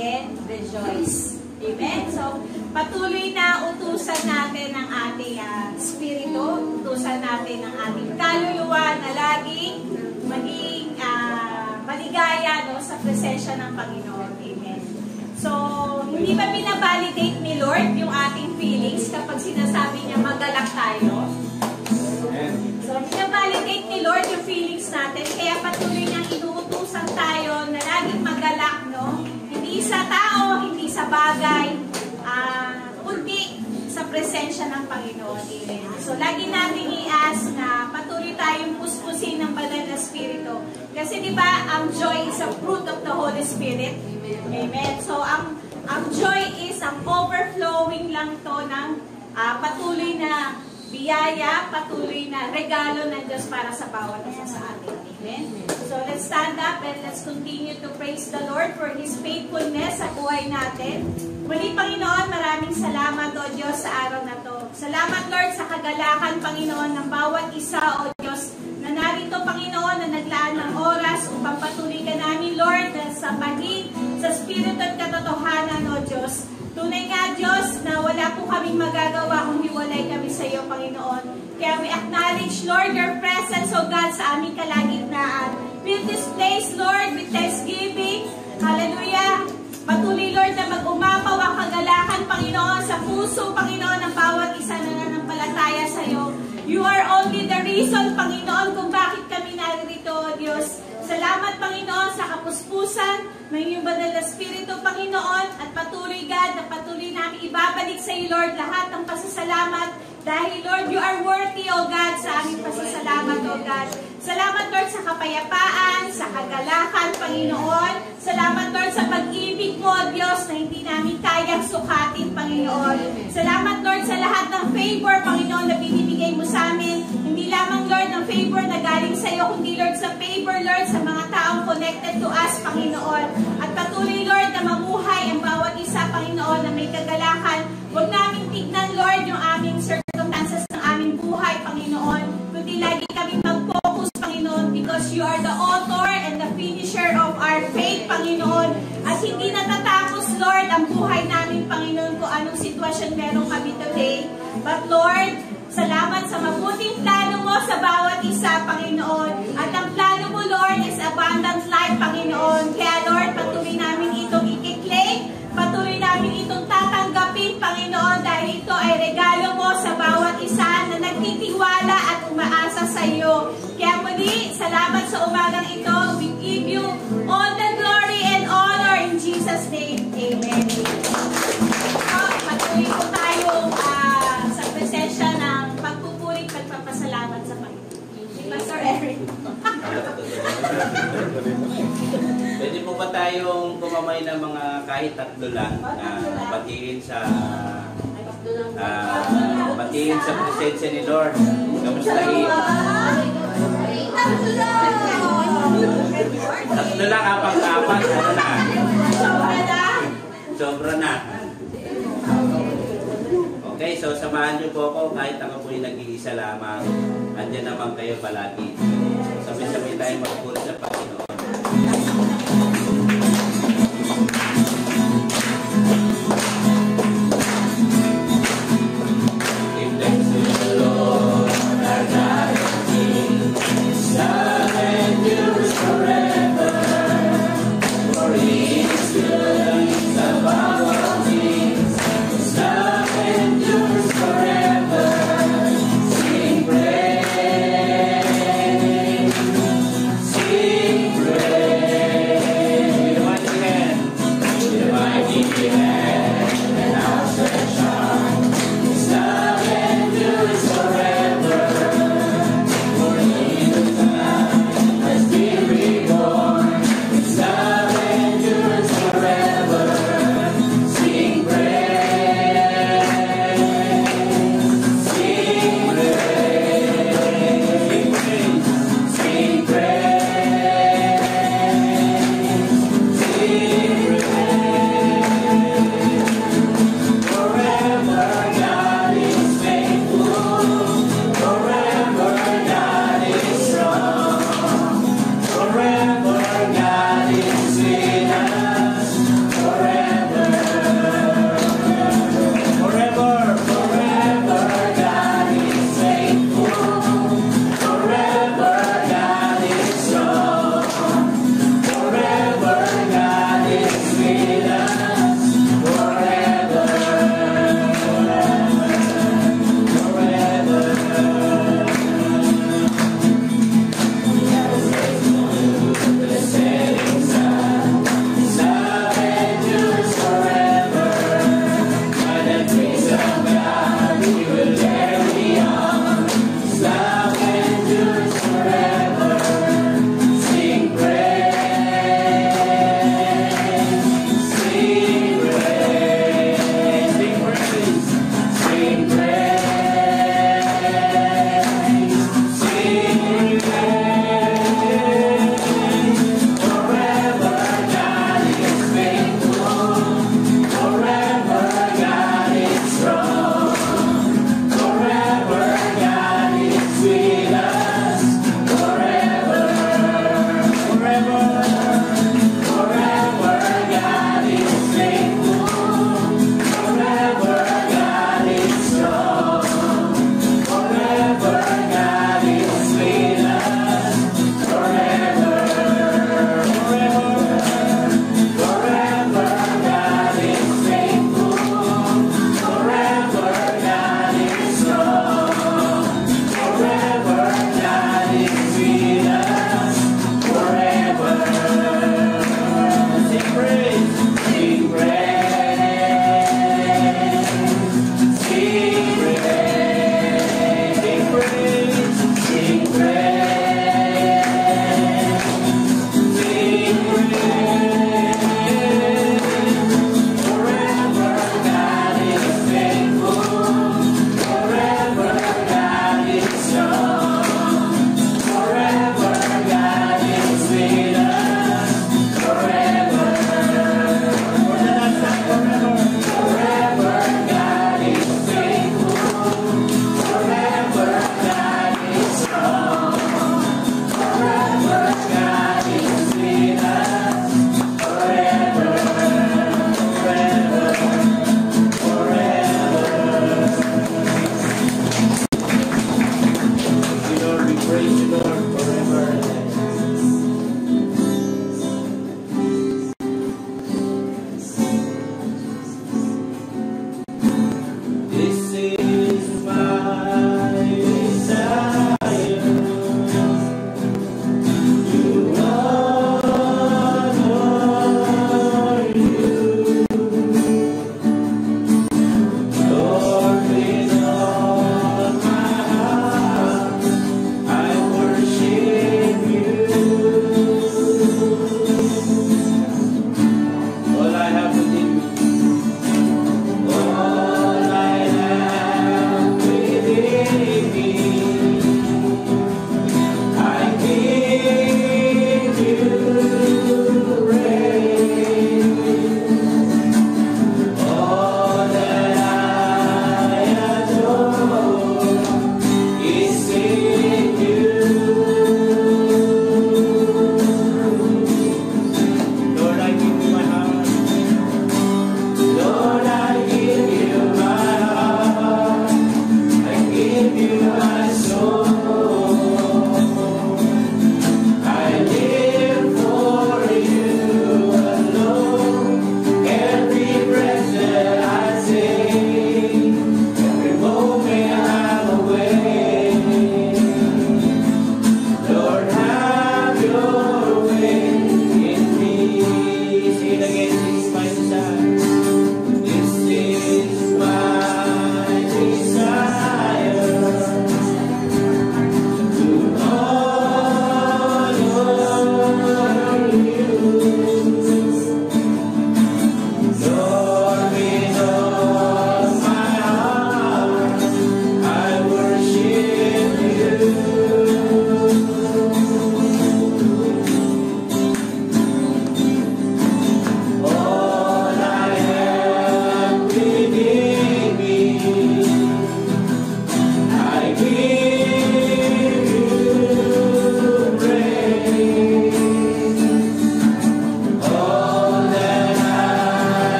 again, rejoice. Amen? So, patuloy na utusan natin ang ating spirito, utusan natin ang ating kaluluwa na laging maging maligaya sa presensya ng Panginoon. Amen. So, hindi ba binavalidate ni Lord yung ating feelings kapag sinasabi niya magalak tayo? So, binavalidate ni Lord yung feelings natin, kaya patuloy niyang inuutusan tayo na laging magalak, no? Hindi sa tao, hindi sa bagay, kundi sa presensya ng Panginoon. Amen. So, lagi natin i-ask na patuloy tayong puspusin ng banal na Espiritu. Kasi di ba, ang joy is a fruit of the Holy Spirit. Amen. So, ang joy is ang overflowing lang to ng patuloy na biyaya, patuloy na regalo ng Diyos para sa bawat isa sa atin. Amen. So, let's stand up and let's continue to praise the Lord for His faithfulness sa buhay natin. Muli, Panginoon, maraming salamat, O Diyos, sa araw na to. Salamat, Lord, sa kagalakan, Panginoon, ng bawat isa, O Diyos, na narito, Panginoon, na naglaan ng oras upang patuloy ka namin, Lord, sa pagin, sa Espiritu at katotohanan, O Diyos. Tunay nga, Diyos, na wala po kaming magagawa kung hiwalay kami sa iyo, Panginoon. Kaya we acknowledge, Lord, your presence, O God, sa aming kalagitnaan. Fill this place, Lord, with thanksgiving. Hallelujah. Patuloy, Lord, na mag-umapaw ang kagalakan, Panginoon, sa puso, Panginoon, ng bawat isa na nananampalataya sa iyo. You are only the reason, Panginoon, kung bakit kami narito, Diyos. Salamat, Panginoon, sa kapuspusan ng iyong banal na Espiritu, Panginoon, at patuloy, God, na patuloy namin ibabalik sa iyo, Lord, lahat ng pasasalamat. Dahil, Lord, you are worthy, O God, sa aming pasasalamat, O God. Salamat, Lord, sa kapayapaan, sa kagalakan, Panginoon. Salamat, Lord, sa pag-ibig mo, Diyos, na hindi namin kayang sukatin, Panginoon. Salamat, Lord, sa lahat ng favor, Panginoon, na binibigay mo sa amin. Hindi lamang, Lord, ng favor na galing sa iyo, kundi, Lord, sa favor, Lord, sa mga taong connected to us, Panginoon. At patuloy, Lord, na mamuhay ang bawat isa, Panginoon, na may kagalakan. Huwag namin tignan, Lord, yung aming circumstances ng aming buhay, Panginoon. Kundi lagi kami mag-focus, Panginoon, because you are the author and the finisher of our faith, Panginoon. At hindi natatapos, Lord, ang buhay namin, Panginoon, kung anong sitwasyon meron kami today. But, Lord, salamat sa mabuting plano mo sa bawat isa, Panginoon. At ang plano mo, Lord, is abundant life, Panginoon. Kaya, Lord, patuloy namin itong i-claim, patuloy namin itong tatanggapin, Panginoon, dahil ito ay regalo mo sa bawat isa na nagtitiwala at umaasa sa iyo. Kaya muli, salamat sa umagang ito. We give you all the glory and honor in Jesus' name. Amen. Patuloy po tayo sa presensya ng pagpupuri, pagpapasalamat sa Panginoon. Pastor Eric. Pwede po ba tayong kumamay ng mga kahit tatlo lang na batiin sa presensya ni Lord? Kamustahin? Tatlo lang, apat-apat. Ano na? Sobra na. Okay, so samahan niyo po ako kahit ako po'y nag-iisa lamang. Andiyan naman kayo palagi. Sabi-sabi tayo magpuri sa Panginoon. Sing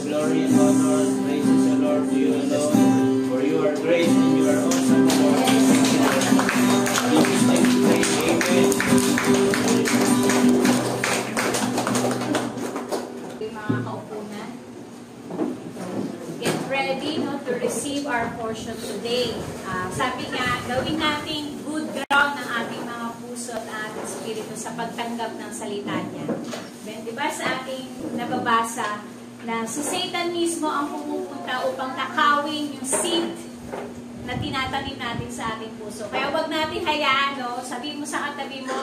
glory and honor, praises the Lord to you alone, for you are great and you are awesome, Lord. Jesus' name we pray, amen. Mga kaupunan, get ready to receive our portion today. Sabi nga, gawin nating good ground ng ating mga puso at ating spirito sa pagtanggap ng salita niya. Diba sa ating nababasa na si Satan mismo ang pumupunta upang nakawin yung seed na tinatanim natin sa ating puso. Kaya wag natin hayaan, sabihin mo sa katabi mo,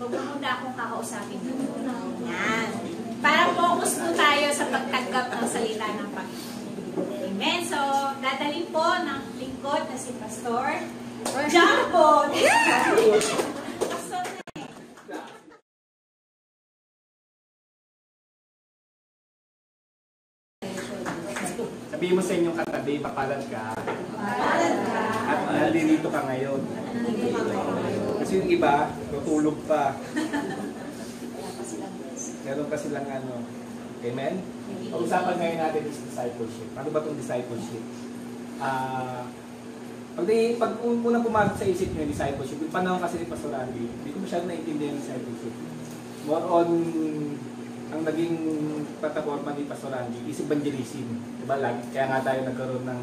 magpupunta akong kakausapin mo. Yan. Para focus po tayo sa pagtanggap ng salita ng Panginoon. Amen. So, dadalhin po ng lingkod na si Pastor Jumbo. Pastor na eh. Sabihin mo sa inyong katabi, papalad ka. Palad ka. At nalilito ka ngayon. Kasi yung iba, tutulog pa. Meron pa silang ano. Amen? Pag-usapan ngayon natin is discipleship. Ano ba itong discipleship? Pag unang pumasok sa isip nyo yung discipleship, yung panahon kasi ni Pastor Andy, hindi ko masyadong naiintindihan yung discipleship. More on, ang naging plataforma ni Pastor Andy is evangelism. Diba? Kaya nga tayo nagkaroon ng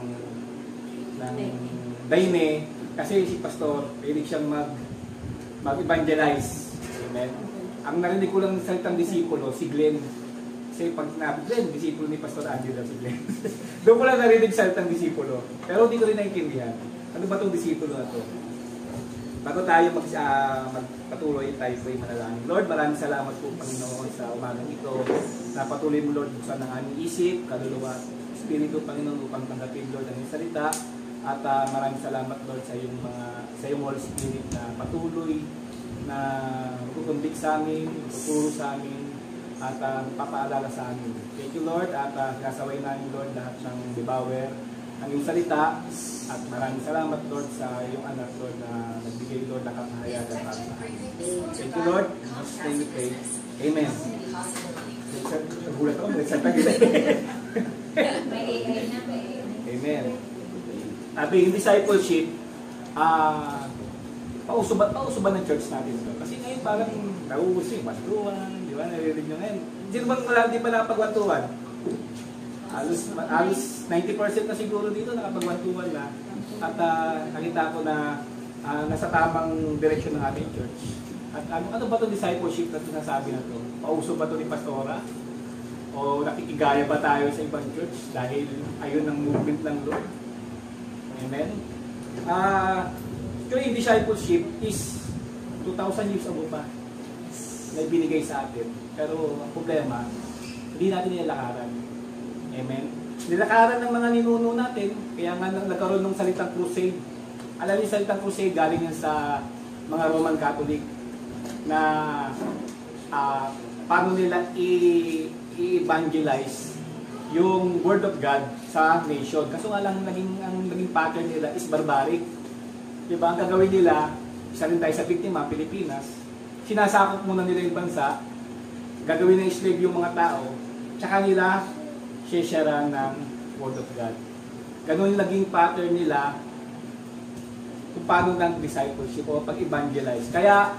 Daine, kasi si Pastor, hilig siyang mag-evangelize. Amen? Ang narinig ko lang sa salitang disipulo, si Glenn. Kasi pag sinabi, Glenn, disipulo ni Pastor Andy daw si Glenn. Doon ko lang narinig sa salitang disipulo. Pero hindi ko rin naiintindihan. Ano ba itong disipulo na ito? Bago tayo magpatuloy, tayo po yung manalangin. Lord, maraming salamat po, Panginoon, sa umagang ito. Napatuloy mo, Lord, buksan ng aming isip, kaluluwa, Espiritu, Panginoon, upang tanggapin, Lord, ang iyong salita. At maraming salamat, Lord, sa iyong Holy Spirit na patuloy na tutumbik sa amin, tuturo sa amin, at papaalala sa amin. Thank you, Lord, at kasaway namin, Lord, lahat ng devour ang iyong salita. At maraming salamat, Lord, sa iyong anak, Lord, na nagbigay, Lord, na kapahayagan para sa amin. Thank you, Lord. In Jesus' name we pray. Amen. Nagulat ako, nagsatagin. Amen. At yung discipleship, pauso ba ng church natin ito? Kasi ngayon parang nauuso yung wastuhan, di ba? Narinig nyo ngayon. Sino bang di ba nakapagwantuhan? Halos 90% na siguro dito nakapagwantuhan na. At nakita ko na nasa tamang direksyon ng ating church. At ano ba itong discipleship na sinasabi na ito? Pauso ba ito ni Pastora? O nakikigaya ba tayo sa ibang church dahil ayun ang movement ng Lord? Amen? Yung discipleship is 2,000 years ago pa na ibinigay sa atin. Pero ang problema, hindi natin nilakaran. Amen? Nilakaran ng mga ninuno natin, kaya nga nagkaroon ng salitang crusade. Alam niyo, salitang crusade galing yan sa mga Roman Catholic na paano nila i-evangelize yung Word of God sa nation. Kaso nga lang, ang naging pattern nila is barbaric. Diba? Ang gagawin nila, isa rin tayo sa biktima, Pilipinas, sinasakop muna nila yung bansa, gagawin na slave yung mga tao, tsaka nila share ng Word of God. Ganun yung naging pattern nila kung paano ng discipleship o pag-evangelize. Kaya,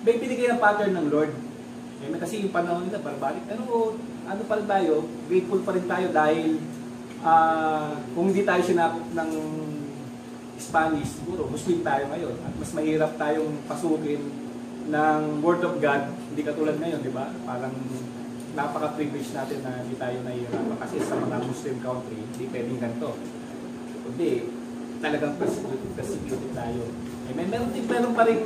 may binigay ng pattern ng Lord. Kasi yung panahon nila, barbaric. Ano pa rin tayo, grateful pa rin tayo dahil kung hindi tayo sinakop ng Spanish, siguro Muslim tayo ngayon. At mas mahirap tayong pasukin ng Word of God, hindi katulad ngayon, di ba? Parang napaka-privilege natin na hindi tayo nahihirapan. Kasi sa mga Muslim country, hindi pwedeng ganito. Kundi, talagang persecuted tayo. Amen. Meron pa rin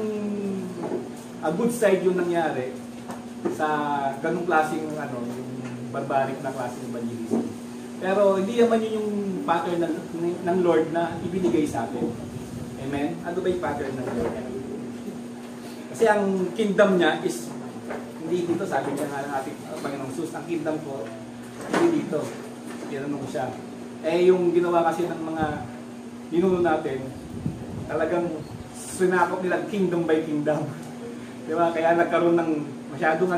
a good side yung nangyari sa ganung klaseng yung barbaric na klaseng evangelism. Pero hindi naman yun yung pattern ng Lord na ibinigay sa atin. Amen? Ano ba yung pattern ng Lord? Kasi ang kingdom niya is hindi dito, sabi niya nga ng ating Panginoong Jesus, ang kingdom ko hindi dito. Tinanong ko siya. Yung ginawa kasi ng mga ninuno natin, talagang sinakop nila kingdom by kingdom. Diba? Kaya nagkaroon ng masyadong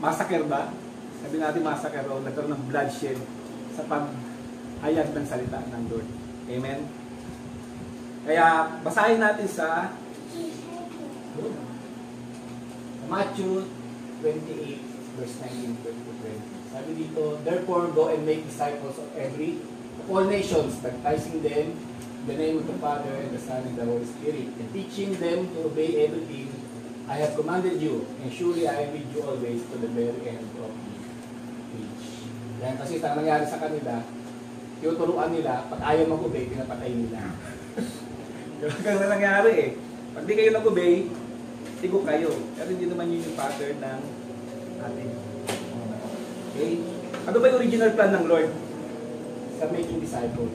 massacre ba? Sabi natin massacre o nagkaroon ng bloodshed sa paghayag ng salita ng Lord. Amen? Kaya basahin natin sa Matthew 28 verse 19 to 20. Sabi dito, therefore go and make disciples of all nations, baptizing them in the name of the Father and the Son and the Holy Spirit, and teaching them to obey everything I have commanded you, and surely I am with you always to the very end of the age. Yan, kasi sa nangyari sa kanila, tinuturuan nila, pag ayaw mag-obey, pinapatay nila. Ganun na nangyari eh. Pag di kayo nag-obey, tigo kayo. Pero hindi naman yun yung pattern ng atin. Okay? Ano ba yung original plan ng Lord sa making disciple?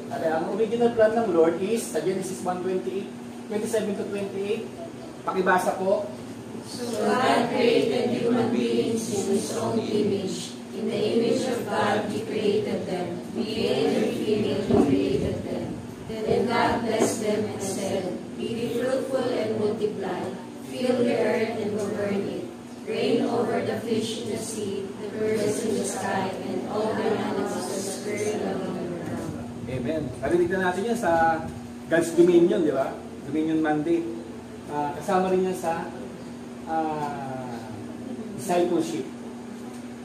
Okay, ang original plan ng Lord is sa Genesis 1:27 to 28. Pakibasa po. So God created human beings in His own image. In the image of God He created them. Male and female He created them. Then God blessed them and said, be fruitful and multiply. Fill the earth and govern it. Reign over the fish in the sea, the birds in the sky, and all the animals that scurry along the ground. Amen. Narinig na natin yan sa God's Dominion, di ba? Dominion Monday. Kasama rin yan sa discipleship.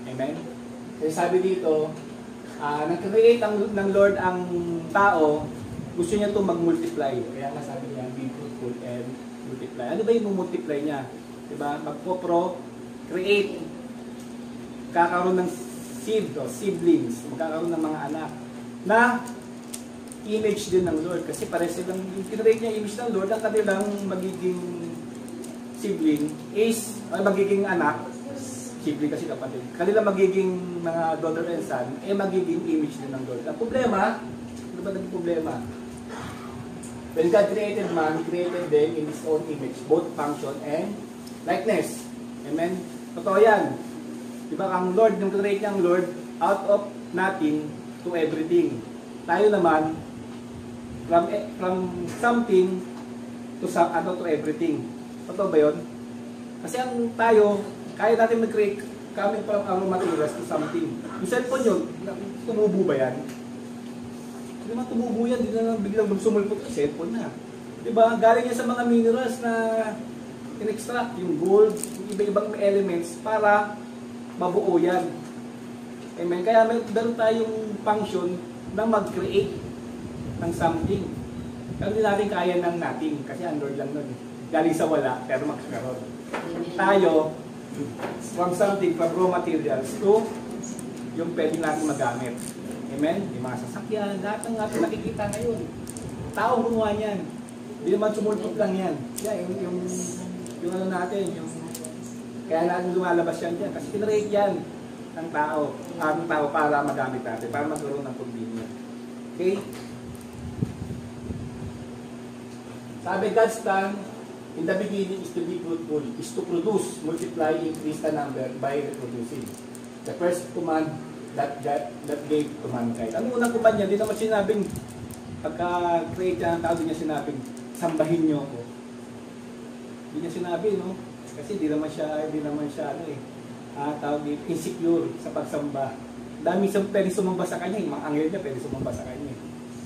Amen? Kasi sabi dito, nag-create ng Lord ang tao, gusto niya itong mag-multiply. Kaya nga sabi niya, be fruitful and multiply. Ano ba yung multiply niya? Diba? Mag-procreate. Kakaroon ng seed o siblings. Magkakaroon ng mga anak na image din ng Lord. Kasi pares silang, yung kinrate niya image ng Lord, ang kanilang magiging sibling is, magiging anak, sibling kasi kapatid, kanilang magiging mga daughter and son, magiging image din ng Lord. Ang problema, ano ba naging problema? When God created man, He created them in His own image, both function and likeness. Amen? Totoo yan. Diba ang Lord, yung create niya ang Lord, out of nothing to everything. Tayo naman, from something to everything. Totoo ba yun? Kasi ang tayo, kaya natin mag-create coming from our materials to something. Yung cellphone yun, tumubo ba yan? Hindi naman tumubo yan, hindi na biglang sumulpot sa cellphone na. Diba? Galing yan sa mga minerals na in-extract, yung gold, yung iba-ibang elements para mabuo yan. Amen? Kaya may daroon tayong function na mag-create ng something. Pero hindi natin kaya ng natin kasi ang Lord lang nun. Galing sa wala, pero magkakaroon. Tayo, from something, from raw materials to yung pwede natin magamit. Amen? Yung mga sasakyan, lahat ng ating nakikita ngayon. Tao gumawa niyan. Hindi naman sumulpot lang yan. Yeah, yung ano natin, yung kaya natin lumalabas yan dyan. Kasi kinrate yan ng tao, para magamit natin, para magkaroon ng convenience. Okay? Sabi, God's plan in the beginning is to be fruitful, is to produce, multiply, increase the number by reproducing. The first command that gave to mankind. Ang unang command niya, hindi naman sinabing, pagka-create niya ang tao, hindi niya sinabing, sambahin niyo ako. Hindi niya sinabi, no? Kasi hindi naman siya, tawag dito, insecure sa pagsamba. Dami siyang pwede sumamba sa kanya, yung mga anghel niya pwede sumamba sa kanya.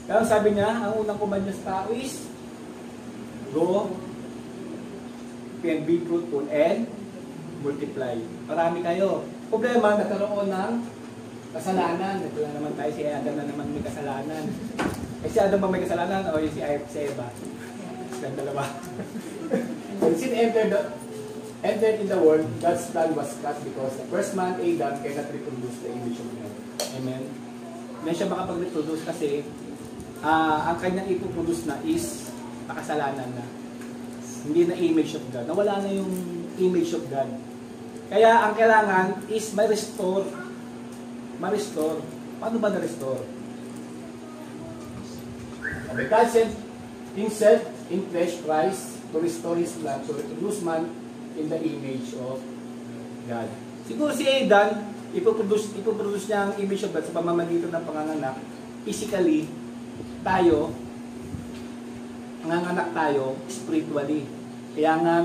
Kaya sabi niya, ang unang command niya sa tao is, go and be fruitful and multiply. Marami kayo. Problema, nagkaroon ng kasalanan. Ito na naman tayo, si Adam na naman may kasalanan. Si Adam ba may kasalanan o si Eva? Silang dalawa. When sin entered in the world, God's plan was cut because the first man, Adam, cannot reproduce the image of God. Amen? Hindi siya makapag-reproduce kasi ang kanyang ipoproduce na is makasalanan na. Hindi na image of God. Nawala na yung image of God. Kaya ang kailangan is ma-restore. Ma-restore. Paano ba na-restore? God sent Himself in flesh Christ to restore His plan, to reproduce man in the image of God. Siguro si Adam, ipoproduce niya ang image of God sa pamamagitan ng panganganak. Physically, tayo, nanganganak tayo spiritually. Kaya nga,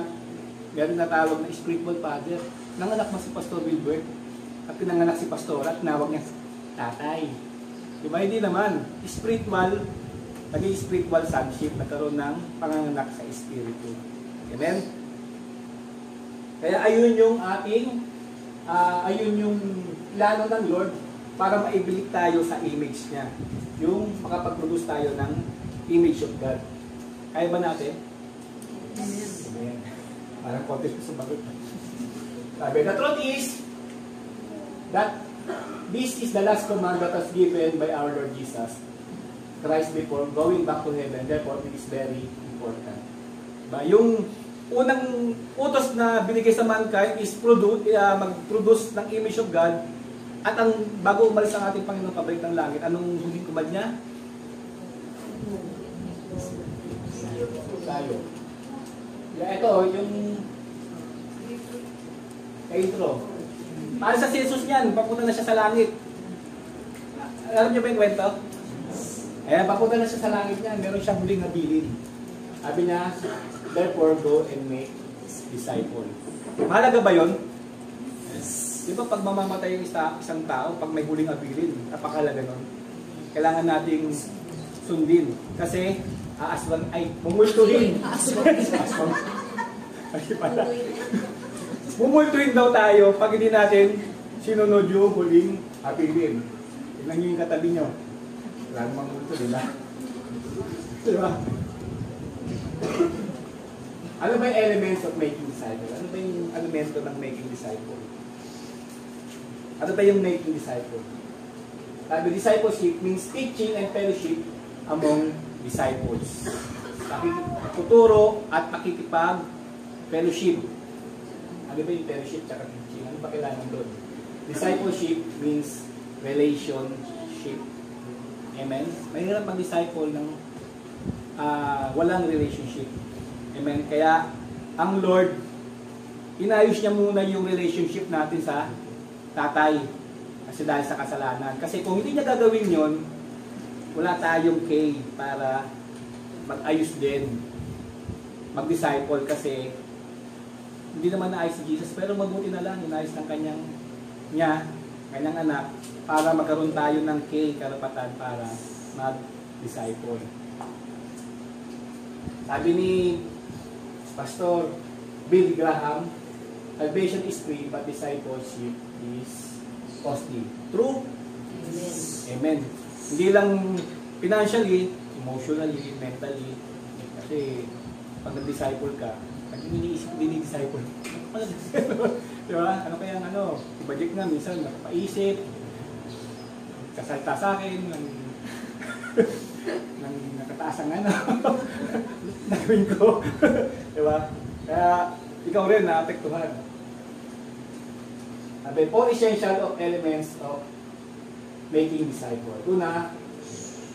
meron na tawag na spiritual father. Nanganak mo si Pastor Wilbert at pinanganak si Pastor at tinawag niya tatay. Diba? Hindi naman. Spiritual, naging spiritual sonship, nagkaroon ng panganganak sa espiritu. Amen? Kaya ayun yung ating, ayun yung plano ng Lord para maibilik tayo sa image niya. Yung makapag-produce tayo ng image of God. Kaya ba natin? Amen. Parang contest ko sa bagot. Sabi, the truth is that this is the last command that was given by our Lord Jesus Christ before going back to heaven. Therefore, it is very important. Diba? Yung unang utos na binigay sa mankind is mag-produce ng image of God. At ang bago umalis ang ating Panginoon pabalik ng langit, anong huling command niya? Tayo. Yeah, ito, yung intro. Para sa Jesus niyan, papunta na siya sa langit. Alam niyo ba yung kwento? Ayan, papunta na siya sa langit niyan. Meron siyang huling nabilin. Sabi niya, therefore go and make disciple. Mahalaga ba yun? Di ba pag mamamatay yung isang tao, pag may huling abilin, napakalaga nun. Kailangan nating sundin. Kasi, aaswang, ay, mumultuhin. Aaswang. Ay, pala. Mumultuhin daw tayo pag hindi natin sinunod yung huling abilin. Tignan nyo yung katabi nyo. Wala namang multo, di ba? Di ba? Ano ba yung elements of making disciple? Ano ba yung elemento ng making disciple? Ano ba yung making disciple? Sabi, discipleship means teaching and fellowship among disciples. Tuturo at makikipag-fellowship. Ano ba yung fellowship tsaka teaching? Ano ba kailangan doon? Discipleship means relationship. Amen? Mahirap mag-disciple ng walang relationship. Amen? Kaya, ang Lord, inayos niya muna yung relationship natin sa tatay. Kasi dahil sa kasalanan. Kasi kung hindi niya gagawin yon, wala tayong kay para mag-ayos din. Mag-disciple kasi hindi naman naayos si Jesus, pero mabuti na lang, inayos ng kanyang anak, para magkaroon tayo ng karapatan para mag-disciple. Sabi ni Pastor Bill Graham, salvation is free, but discipleship is costly. True? Amen. Amen. Hindi lang financially, emotionally, mentally. Kasi pag nag-disciple ka, pag iniisip din yung disciple, di ba? Ano kaya i-budget nga, minsan nakapaisip, kasalta sa akin, ng nakataas ang nagawin ko. Di ba? Kaya, ikaw rin naapektuhan. Sabi, 4 essential of elements of making disciple. Una,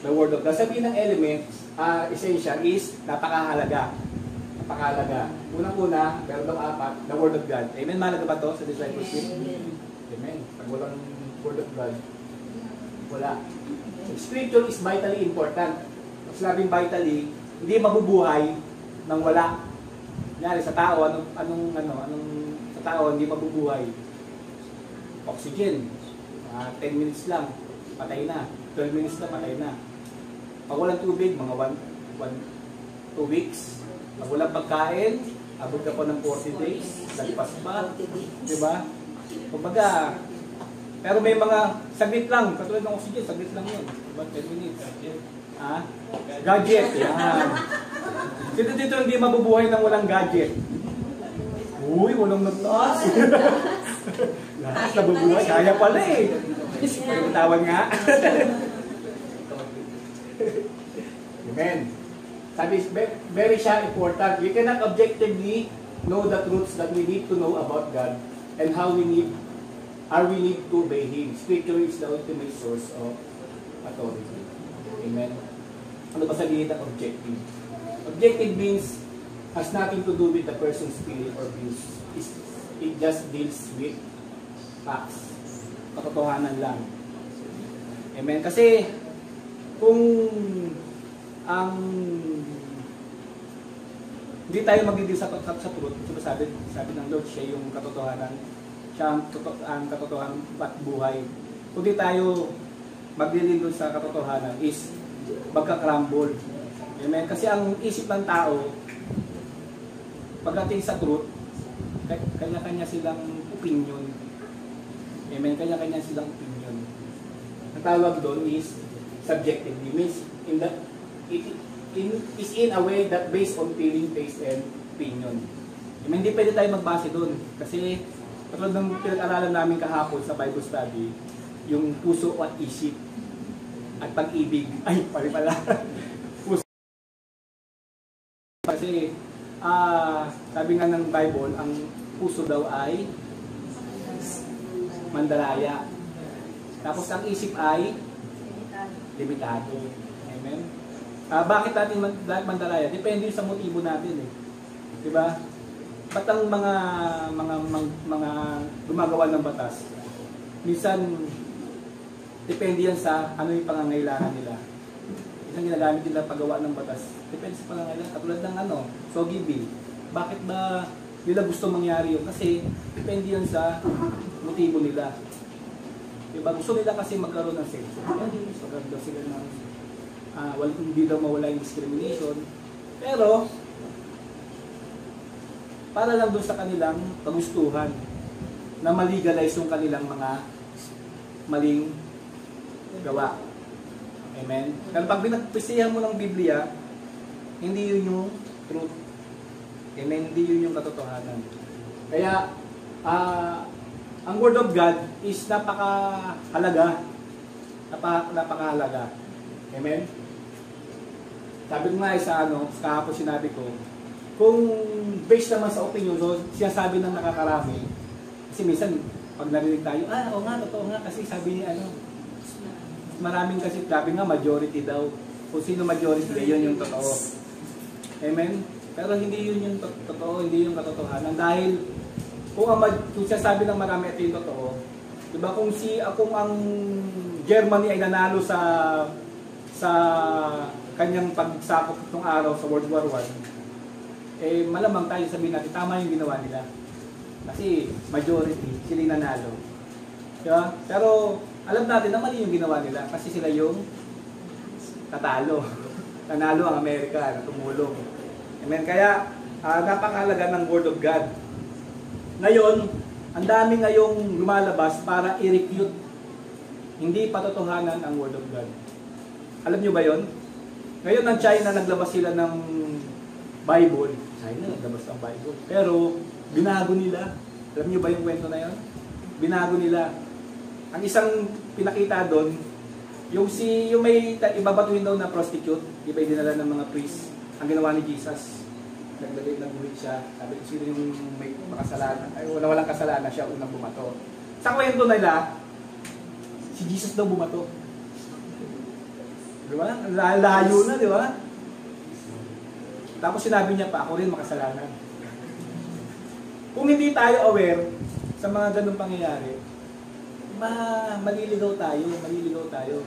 the word of God. Sabihin ng elements, essential is napakahalaga. Napakahalaga. Unang-una, meron daw 4, the word of God. Amen? Mahalaga ba ito sa discipleship? Amen. Pag walang word of God, wala. Scripture is vitally important. Pag sinabing vitally, hindi mabubuhay nang wala. Kunyari sa tao, sa tao hindi mabubuhay. Oxygen, 10 minutes lang, patay na. 12 minutes na, patay na. Pag walang tubig, mga 2 weeks. Pag walang pagkain, abot ka pa ng 40 days, lagpas pa. Diba? Kumbaga, pero may mga saglit lang, katulad ng oxygen, saglit lang yun. Diba? 10 minutes. Gadget, yan. Dito hindi mabubuhay ng walang gadget. Uy, walang nagtaas. Lahat nabubuhay, kaya pala eh. Pagkatawan nga. Amen. Sabi, very siya important. We cannot objectively know the truths that we need to know about God and how we need to obey Him. Scripture is the ultimate source of authority. Amen. Ano ba sabihin ng objective? Objective means has nothing to do with the person's spirit or views. It just deals with facts. Katotohanan lang. Amen. Kasi kung ang hindi tayo magdidil sa truth. So, sabi ng Lord, siya yung katotohanan. Siya ang katotohanan at buhay. Kung di tayo magdidil doon sa katotohanan is magka-crumble. Amen? Kasi ang isip ng tao, pagdating sa truth, kanya-kanya silang opinion. Amen? Kanya-kanya silang opinion. Ang tawag doon is subjectively. Means is in a way that based on feeling, taste, and opinion. Amen? Hindi pwede tayo magbase doon. Kasi katulad ng pinag-aralan namin kahapon sa Bible study, yung puso at isip at pag-ibig. Ay, pala. Puso. Kasi sabi nga ng Bible, ang puso daw ay mandalaya. Tapos ang isip ay limitado. Amen? Bakit natin mandalaya? Depende sa motibo natin eh. 'Di ba? Ba't ang mga gumagawa ng batas? Minsan depende yan sa ano yung pangangailangan nila. Minsan ginagamit nila paggawa ng batas. Depende sa pangangailangan. Katulad ng Sogi Bill. Bakit ba nila gusto mangyari yun? Kasi depende yan sa motibo nila. Diba? Gusto nila kasi magkaroon ng sex. Magkaroon daw sila ng hindi daw mawala yung discrimination. Pero para lang doon sa kanilang kagustuhan na malegalize yung kanilang mga maling gawa. Amen? Pero pag pinagpisihan mo ng Biblia, hindi yun yung truth. Amen? Hindi yun yung katotohanan. Kaya, ang Word of God is napakahalaga. Napakahalaga. Amen? Sabi ko nga sa kahapon sinabi ko, kung based naman sa opinion, so sinasabi ng nakakarami, kasi minsan, pag narinig tayo, oo nga, totoo nga, kasi sabi ni maraming kasi, sabi nga, majority daw. Kung sino majority, yun yung totoo. Amen? Pero hindi yun yung totoo, hindi yung katotohanan. Dahil, kung sinasabi ng marami, ito yung totoo. Diba, kung ang Germany ay nanalo sa kanyang pagsakop ng araw sa World War I, malamang tayo sabihin natin, tama yung ginawa nila. Kasi majority, sila yung nanalo. Diba? Pero alam natin na mali yung ginawa nila kasi sila yung tatalo. Nanalo ang Amerika na tumulong. Amen? Kaya napakahalaga ng Word of God. Ngayon, ang dami ngayong lumalabas para i-refute. Hindi patotohanan ang Word of God. Alam nyo ba yon? Ngayon ang China naglabas sila ng Bible. China naglabas ng Bible. Pero binago nila. Alam nyo ba yung kwento na yon? Binago nila. Ang isang pinakita doon, yung may ibabatuhin daw na prostitute, iba yung dinala ng mga priest, ang ginawa ni Jesus. Nagbuhit siya. Sabi ko, sino yung may makasalanan? Ay, walang kasalanan, siya unang bumato. Sa kwento nila, si Jesus daw bumato. Di ba? Layo na, di ba? Tapos sinabi niya pa, ako rin makasalanan. Kung hindi tayo aware sa mga ganung pangyayari, maliligaw tayo.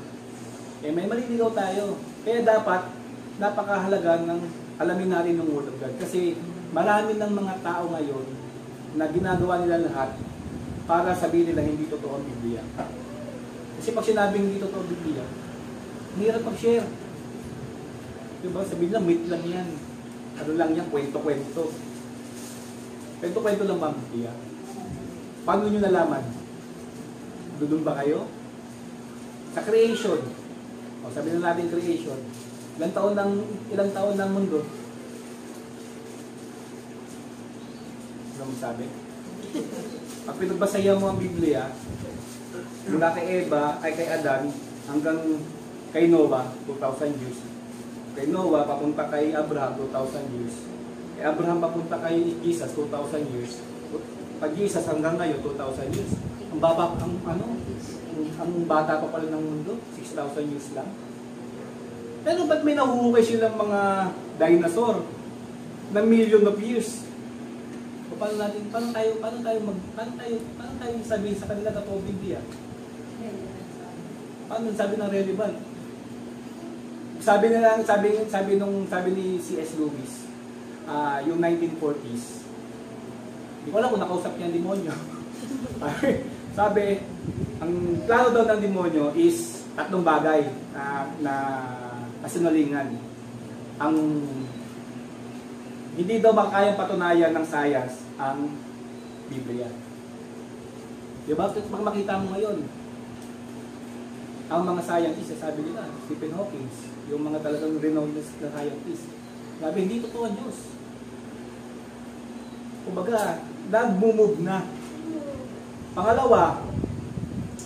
May maliligaw tayo. Kaya dapat, napakahalaga ng alamin natin ng Word of God. Kasi marami ng mga tao ngayon na ginagawa nila lahat para sabihin nila hindi totoo ang Biblia. Kasi pag sinabing hindi totoo ang Biblia, hirap mag-share. Diba? Sabihin lang, myth lang yan. Ano lang yan, kwento-kwento. Kwento-kwento lang ba ang Biblia? Paano nyo nalaman? Dudun ba kayo? Sa creation. O, sabi na natin creation. Ilang taon ng mundo? Ano mo sabi? Pag pinagbasayan mo ang Biblia, mula kay Eva, kay Adan, hanggang kay Noah, 2,000 years. Kay Noah, papunta kay Abraham, 2,000 years. Kay Abraham, papunta kay Jesus, 2,000 years. Pag Jesus, hanggang ngayon, 2,000 years. Ang bata pa pala ng mundo, 6,000 years lang. Pero ba't may nahuhukay silang mga dinosaur na million of years? O paano tayo sabihin sa kanila totoo Biblia? Paano sabi ng relevant? Sabi ni C.S. Lewis, yung 1940s. Hindi ko alam kung nakausap niya ang demonyo. Sabi, ang plano daw ng demonyo is 3 bagay na kasinungalingan. Ang hindi daw makayang patunayan ng science ang Biblia. Diba? Pag makita mo ngayon, ang mga scientists, sabi nila, Stephen Hawking, yung mga talagang renowned na scientists, sabi, hindi totoo ang Diyos. Kumbaga, nag-move na. Pangalawa,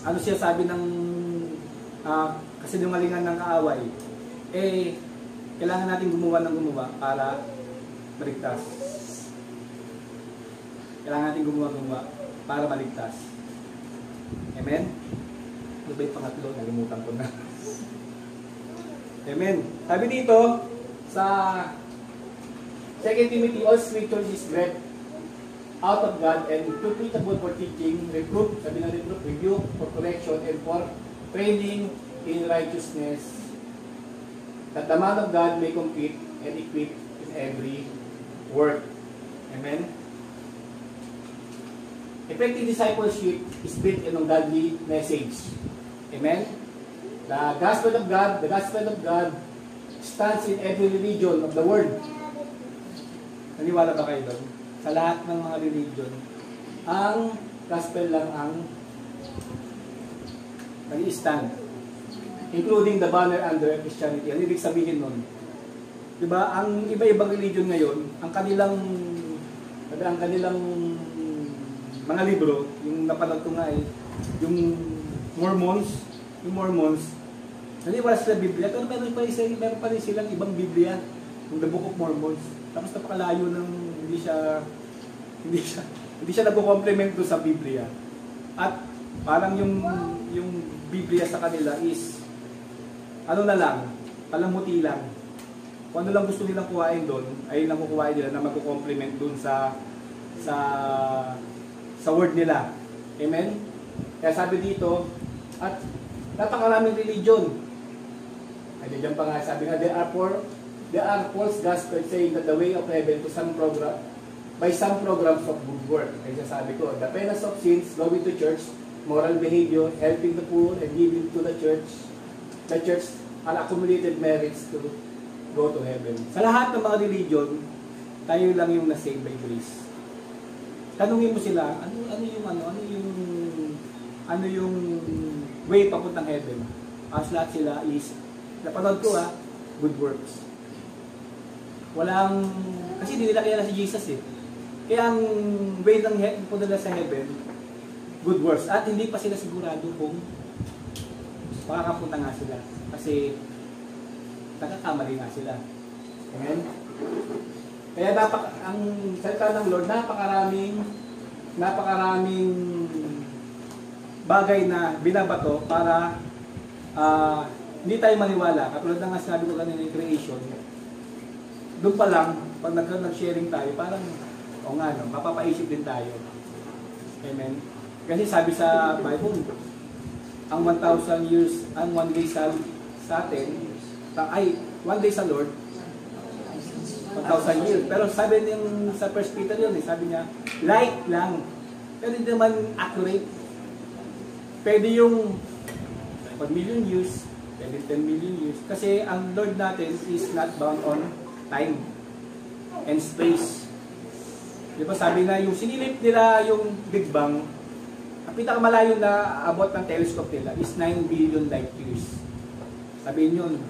ano siya sabi ng kasinungalingan ng kaaway, kailangan natin gumawa para maligtas. Kailangan natin gumawa para maligtas. Amen? Ano ba yung pangatlo? Nalimutan ko na. Amen. Sabi dito, sa 2 Timothy, all scripture is breathed out of God and profitable for teaching, reproof, sabi na reproof, rebuke, for correction, and for training in righteousness, that the man of God may complete and equip in every work. Amen? Effective discipleship is built in a godly message. Amen? The gospel of God stands in every religion of the world. Naniwala ba kayo doon? Sa lahat ng mga religion, ang gospel lang ang nag-stand. Including the banner under Christianity. Ano ibig sabihin nun? Diba, ang iba-ibang religion ngayon, ang kanilang mga libro, yung napanood ko nga yung Mormons, naniwala sila Biblia, pero meron pa rin silang ibang Biblia, yung The Book of Mormons. Tapos napakalayo ng hindi siya nagko-complement doon sa Biblia. At parang yung Biblia sa kanila is ano na lang, palamuti lang. Kung ano lang gusto nilang kuhain doon, ay lang kukuhain nila na magko-complement doon sa word nila. Amen? Kaya sabi dito, at napakaraming religion. Ay, diyan pa nga, sabi nga, there are false gospels saying that the way of heaven to some program, by some programs of good work. Kaya sabi ko, the penance of sins, going to church, moral behavior, helping the poor, and giving to the church are accumulated merits to go to heaven. Sa lahat ng mga religion, tayo lang yung na-save by grace. Tanungin mo sila, ano yung way papuntang heaven? As lahat sila is, napanood ko good works. Kasi hindi nila kilala si Jesus Kaya ang way ng punta nila sa heaven, good works. At hindi pa sila sigurado kung makakapunta nga sila. Kasi nagkakamali nga sila. Amen? Kaya ang salita ng Lord, napakaraming bagay na binabato para hindi tayo maniwala. Katulad na nga sabi ko kanina yung creation, doon pa lang, pag nag-sharing tayo, parang, mapapaisip din tayo. Amen? Kasi sabi sa Bible, ang 1,000 years, ang 1 day sa atin, 1 day sa Lord, 1,000 years. Pero sabi niya sa 1 Peter yun, sabi niya, light lang. Pero hindi naman accurate. Pwede yung 1 million years, pwede 10 million years. Kasi ang Lord natin is not bound on time and space. Di ba sabi na yung sinilip nila yung Big Bang, ang pinakamalayo na abot ng telescope nila is 9 billion light years. Sabihin yun,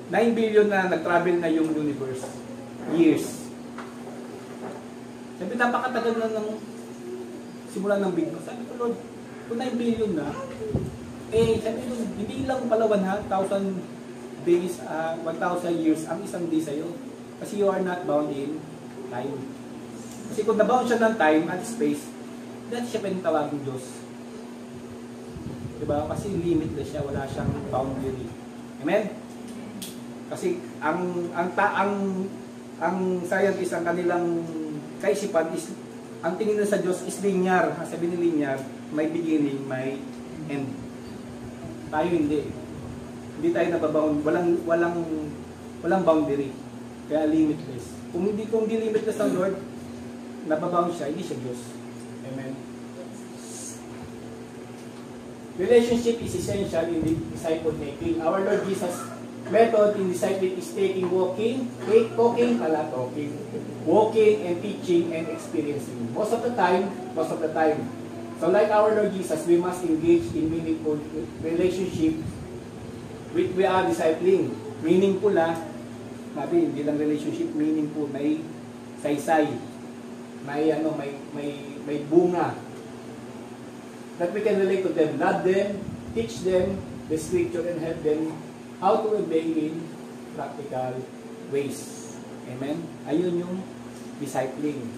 9 billion na nag-travel na yung universe. Years. Sabi, napakatagal na ng simula ng Big Bang. Sabi ko, Lord, kung 9 billion na, sabi ko, hindi lang pala 1,000 days, 1,000 years ang isang day sa'yo. Kasi you are not bound in time. Kasi kung nabound siya ng time at space, dahil siya pinatawagin Diyos. Diba? Kasi limitless siya, wala siyang boundary. Amen? Kasi ang scientist, ang kanilang kaisipan is, ang tingin na sa Diyos is linear. Sabi ni linear, may beginning, may end. Tayo hindi. Hindi tayo nababound, walang boundary. Kaya limitless. Kung hindi limitless ng Lord, nababound siya, hindi siya Diyos. Amen. Relationship is essential in the disciple making. Our Lord Jesus' method in discipling is talking and teaching and experiencing. Most of the time. So like our Lord Jesus, we must engage in meaningful relationship with we are discipling. Meaningful sabi, hindi lang relationship, meaningful, may saysay, may bunga. That we can relate to them, love them, teach them the scripture and help them how to obey in practical ways. Amen? Ayun yung discipling.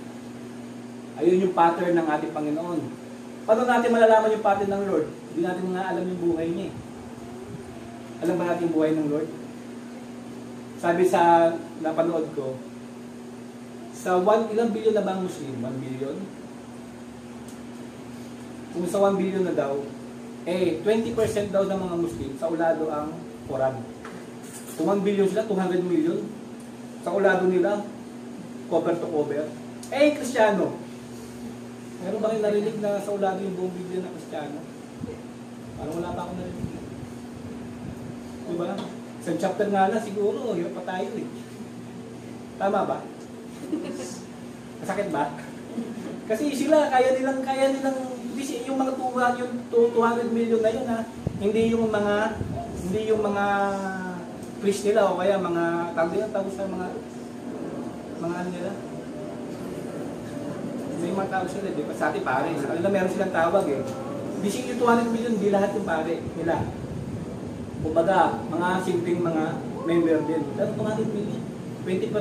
Ayun yung pattern ng ating Panginoon. Paano natin malalaman yung pattern ng Lord? Hindi natin nga alam yung buhay niya. Alam ba natin yung buhay ng Lord? Sabi sa napanood ko, sa ilang billion na ba ang Muslim? 1 billion? Kung sa 1 billion na daw, 20% daw ng mga Muslim sa ulado ang Quran. Kung 1 billion sila, 200 million. Sa ulado nila, cover to cover. Kristiyano. Meron ba kayo narinig na sa ulado yung buong Biblia na Kristiyano? Parang wala pa akong narinig. Diba? Sa chapter nga na siguro, hirap pa tayo eh. Tama ba? Masakit ba? Kasi sila, kaya nilang, yung mga 200 million na yun hindi yung mga priest nila o kaya mga tawag sa mga ano nila. May mga tawag sila, di ba? Sa atin pare, sa kanila meron silang tawag eh. Hindi yung 200 million, di lahat yung pare nila. Kumbaga, mga simpleng mga member din. Pero 200 million, 20%.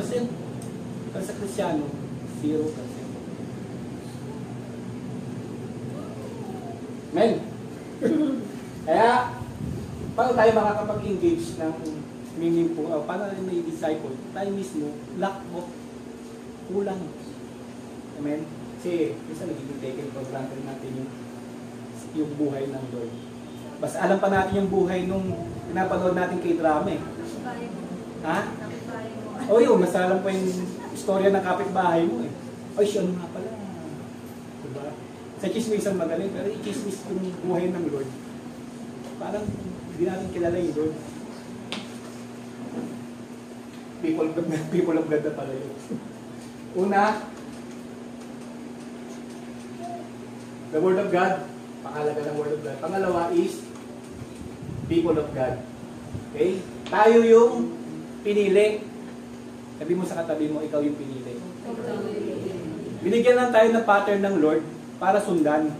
Pero sa Kristiyano, 0%. Amen. Kaya, paano tayo makakapag-engage ng meaningful, paano tayo may disciple? Tayo mismo, lack of kulang. Amen. Kasi, minsan nagiging taken for granted natin yung buhay ng Lord. Basta alam pa natin yung buhay nung pinapanood natin kay drama eh. Ha? O yun, mas alam pa yung istorya ng kapitbahay mo eh. Ay, siya nga pala. Diba? Sa chismisan magaling, pero i-chismis yung buhay ng Lord. Parang hindi natin kilala yung Lord. People of God na pala yun. Una, the Word of God. Pangalaga ng Word of God. Pangalawa is people of God. Okay? Tayo yung pinili. Sabi mo sa katabi mo, ikaw yung pinili. Binigyan lang tayo ng pattern ng Lord para sundan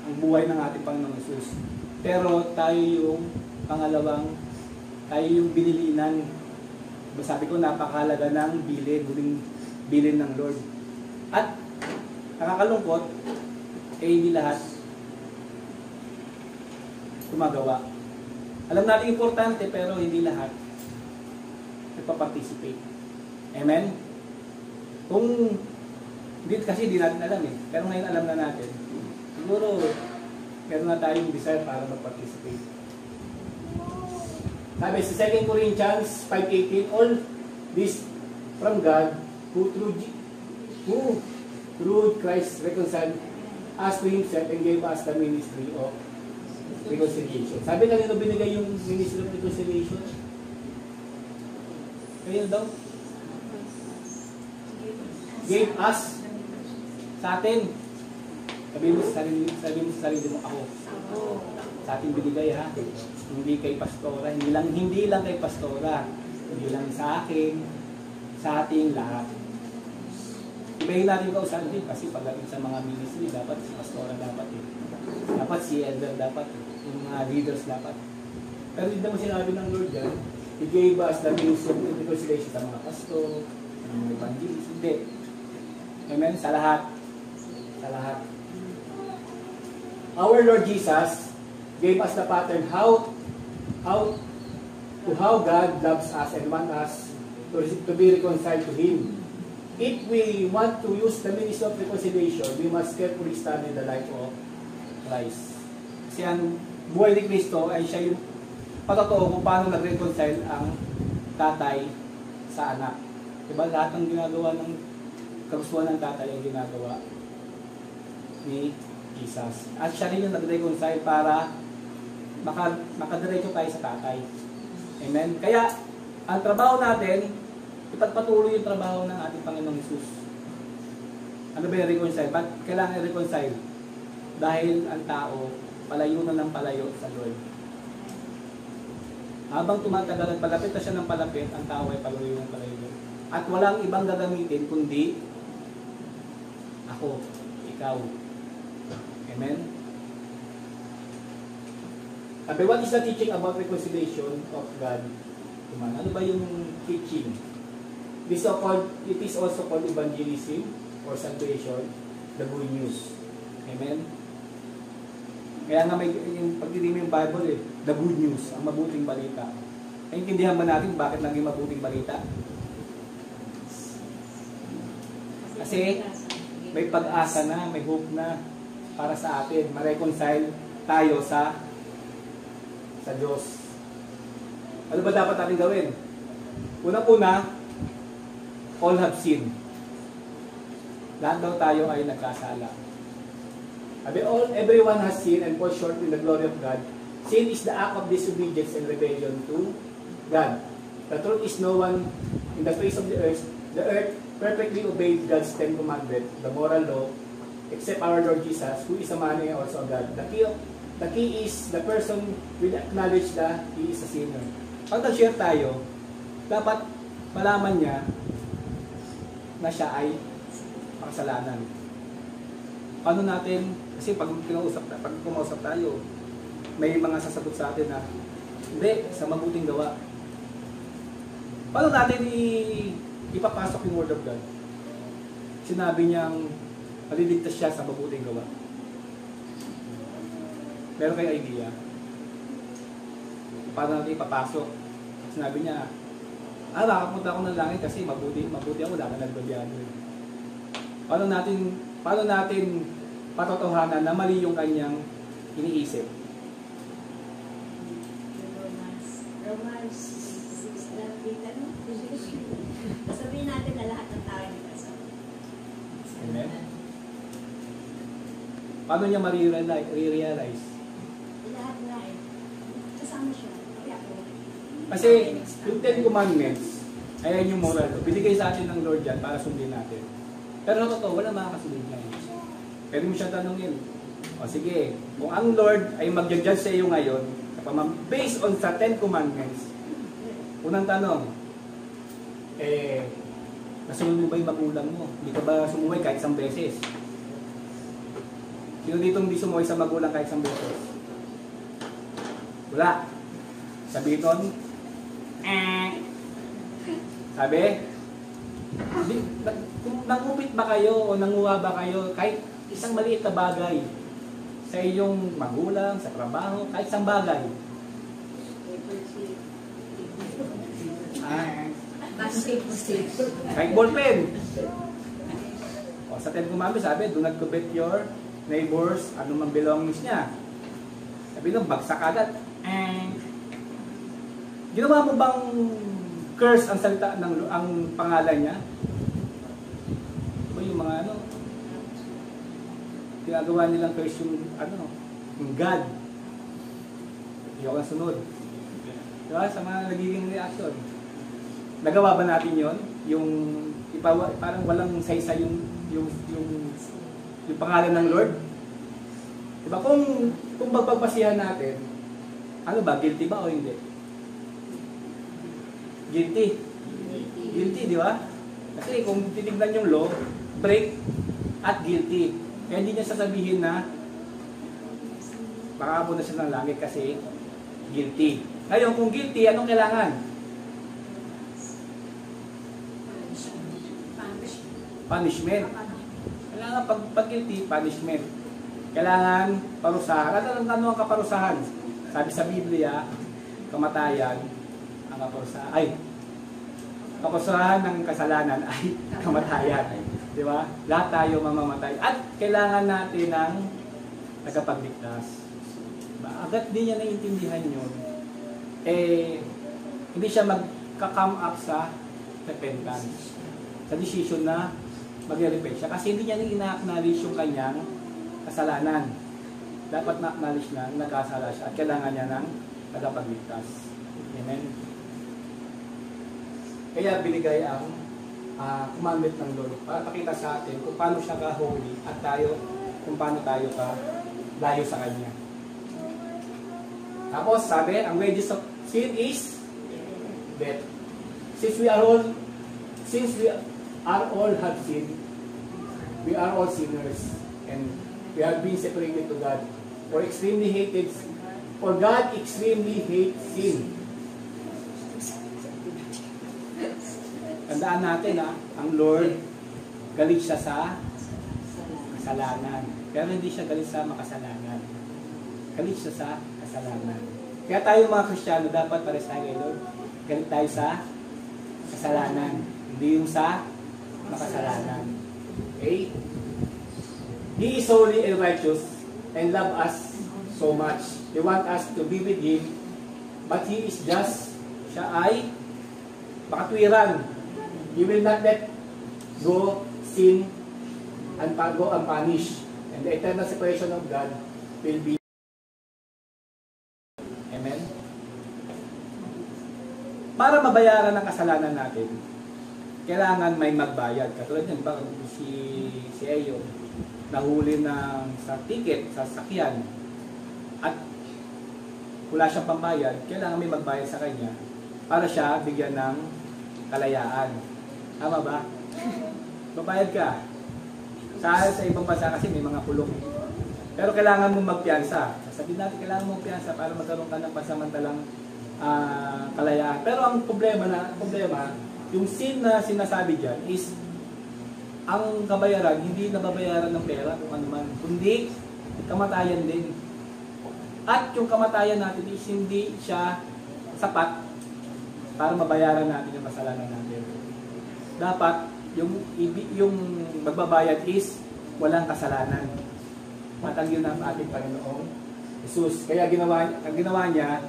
ang buhay ng ating Panginoong Jesus. Pero tayo yung pangalawang, tayo yung binilinan. Sabi ko, napakahalaga ng bilin ng Lord. At nakakalungkot, hindi lahat gumagawa. Alam natin importante, pero hindi lahat nagpa-participate. Amen? Kung kasi hindi natin alam eh. Pero ngayon alam na natin. Siguro, meron na tayong desire para mag-participate. Sabi sa 2 Corinthians 5:18, all this from God who through Christ reconciled us to Himself and gave us the ministry of reconciliation. Sabi kanino binigay yung ministry of reconciliation? Kayo daw? Gave us sa atin. Sabi mo sa sarili mo, ako. Sa atin binigay ha. Hindi kay pastora, hindi lang kay pastora. Hindi lang sa akin, sa ating lahat. Ibahin natin kausahan din kasi pagdating sa mga ministry, dapat si pastora dapat eh. Dapat si elder dapat eh. Yung mga leaders dapat. Pero hindi naman sinabi ng Lord yan, He gave us the ministry of reconciliation sa mga pastor, sa mga evangelist. Hindi. Amen? Sa lahat. Sa lahat. Our Lord Jesus gave us the pattern how God loves us and wants us to be reconciled to Him. If we want to use the ministry of reconciliation, we must carefully study the life of Christ. Kasi ang buhay ni Kristo ay siya yung patotoo kung paano nag-reconcile ang tatay sa anak. Diba? Lahat ng ginagawa ng kagustuhan ng tatay ang ginagawa ni Jesus. At siya rin yung nag-reconcile para makadiretso tayo sa tatay. Amen? Kaya, ang trabaho natin, ipagpatuloy yung trabaho ng ating Panginoong Hesus. Ano ba yung reconcile? Ba't kailangan i-reconcile? Dahil ang tao, palayo na ng palayo sa Lord. Habang tumatagal at palapit na siya ng palapit, ang tao ay palayo ng palayo. At walang ibang gagamitin kundi ako, ikaw. Amen? Sabi, what is the teaching about reconciliation of God? Ano ba yung teaching? It is also called evangelism or salvation, the good news. Amen? Kaya nga may yung pagdidim yung Bible the good news, ang mabuting balita. Naintindihan ba natin bakit naging mabuting balita? Kasi may pag-asa na, may hope na para sa atin. Ma-reconcile tayo sa Diyos. Ano ba dapat natin gawin? Unang-una, all have sinned. Lahat daw tayo ay nagkasala. Everyone has sinned and falls short in the glory of God. Sin is the act of disobedience and rebellion to God. The truth is no one in the face of the earth perfectly obeyed God's 10 commandments, the moral law, except our Lord Jesus, who is a man and also a God. The key is the person will acknowledge that he is a sinner. Pag nag-share tayo, dapat malaman niya na siya ay makasalanan. Paano natin, kasi pag kumausap tayo, may mga sasagot sa atin na hindi, sa mabuting gawa. Paano natin ipapasok yung Word of God? Sinabi niyang maliligtas siya sa mabuting gawa. Meron kayo idea? Paano natin ipapasok? Sinabi niya, makapunta ako ng langit kasi mabuti ako, wala ka nagbabiado. Paano natin patotohanan na mali yung kanyang iniisip? Romans 6:8. Sabihin natin na lahat ng tao ay kasama. Amen? Paano niya ma-realize? Lahat na eh. Kasama siya. Kaya ako. Kasi yung 10 commandments, ayan yung moral. Binigay sa atin ng Lord yan para sundin natin. Pero totoo, wala makakasunod niya. Pwede mo siya tanongin. O sige, kung ang Lord ay mag-judge sa iyo ngayon, based on sa 10 commandments, unang tanong, nasunod mo ba yung magulang mo? Hindi ka ba sumuway kahit isang beses? Sino dito hindi sumuway sa magulang kahit isang beses? Wala. Sabi nun, sabi, kung nangupit ba kayo o nanguha ba kayo kahit isang maliit na bagay sa iyong magulang, sa trabaho, kahit isang bagay. Kahit ballpen. O, sa 10 commandments sabi, do not covet your neighbors, anumang belongings niya. Sabi nung, bagsak agad. Ginawa mo bang curse ang salita ang pangalan niya? Diba yung mga ginagawa nilang curse yung yung God. Yung ang sunod. Diba? Sa mga nagiging reaction. Nagawa ba natin yon? Yung parang walang saysa yung pangalan ng Lord? Diba? Kung magpagpasihan natin, guilty ba o hindi? Guilty. Guilty, di ba? Kasi kung titignan yung law, break at guilty. Kaya hindi niya sasabihin na makakapunta na siya ng langit kasi guilty. Ngayon, kung guilty, anong kailangan? Punishment. Kailangan pag guilty, punishment. Kailangan parusahan. Ano ang kaparusahan? Sabi sa Biblia, kamatayan ang kaparusahan. Kaparusahan ng kasalanan ay kamatayan. Di ba? Lahat tayo mamamatay. At kailangan natin ng tagapagligtas. Diba? Agad din niya naiintindihan yun. Hindi siya magka-come up sa repentance. sa decision na mag-repent siya. Kasi hindi niya ina-acknowledge yung kanyang kasalanan. Dapat na-acknowledge na nagkasala siya at kailangan niya ng tagapagligtas. Amen? Kaya binigay ang commandment ng Lord para pakita sa atin kung paano siya ka-holy at tayo, kung paano tayo ka-layo sa Kanya. Tapos sabi, ang wages of sin is death. Since we are all have sinned, we are all sinners, and we have been separated to God. For God extremely hates sin. Tandaan natin ang Lord, galit siya sa kasalanan. Pero hindi siya galit sa makasalanan. Galit siya sa kasalanan. Kaya tayo mga Kristiyano, dapat pares tayo kay Lord. Galit tayo sa kasalanan. Hindi yung sa makasalanan. Okay? He is holy and righteous and love us so much. He want us to be with Him, but He is just, siya ay makatwiran. He will not let go sin and go unpunished. And the eternal separation of God will be. Amen? Para mabayaran ang kasalanan natin, kailangan may magbayad. Katulad yan, ba si Eyo, nahuli sa ticket, sa sakyan, at wala siyang pambayad, kailangan may magbayad sa kanya para siya bigyan ng kalayaan. Tama ba? Babayad ka. Sa ibang bansa kasi may mga kulong. Pero kailangan mo magpiyansa. Sasabihin natin, kailangan mo magpiyansa para magkaroon ka ng pansamantalang kalayaan. Pero ang problema, yung sin na sinasabi dyan is ang kabayaran, hindi nababayaran ng pera kung ano man, kundi kamatayan din. At yung kamatayan natin is hindi siya sapat para mabayaran natin yung kasalanan natin. Dapat yung magbabayad is walang kasalanan. Matangyo ng ating Panginoong Jesus. Kaya ang ginawa niya,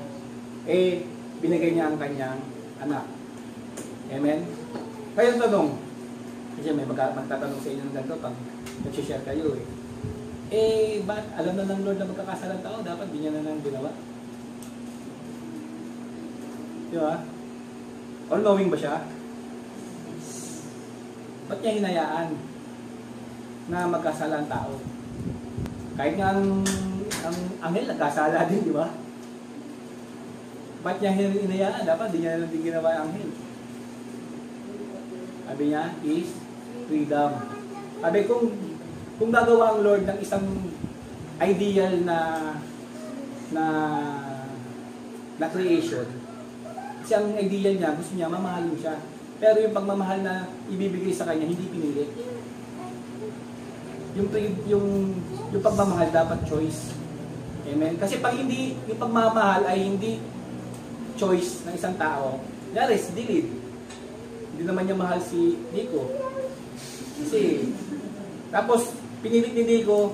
binigay niya ang kanyang anak. Amen? Kaya tanong, kasi may magtatanong sa inyo ng ganito pag nag-share kayo ba't alam na ng Lord na magkakasalang tao, dapat di niya na nang ginawa? Di ba? All-knowing ba siya? Ba't niya hinayaan na magkasala ang tao? Kahit nga ang anghel nagkasala din, di ba? Ba't niya hinayaan? Dapat di niya na din ginawa ang anghel. Sabi niya is freedom. Sabi kung gagawa ang Lord ng isang ideal na creation, kasi ang ideal niya, gusto niya mamahalin siya. Pero yung pagmamahal na ibibigay sa kanya, hindi pinili. Yung pagmamahal dapat choice. Amen? Kasi pag hindi, yung pagmamahal ay hindi choice ng isang tao, yari, si Dilid. Hindi naman niya mahal si Nico. Kasi, tapos, pinilit ni Nico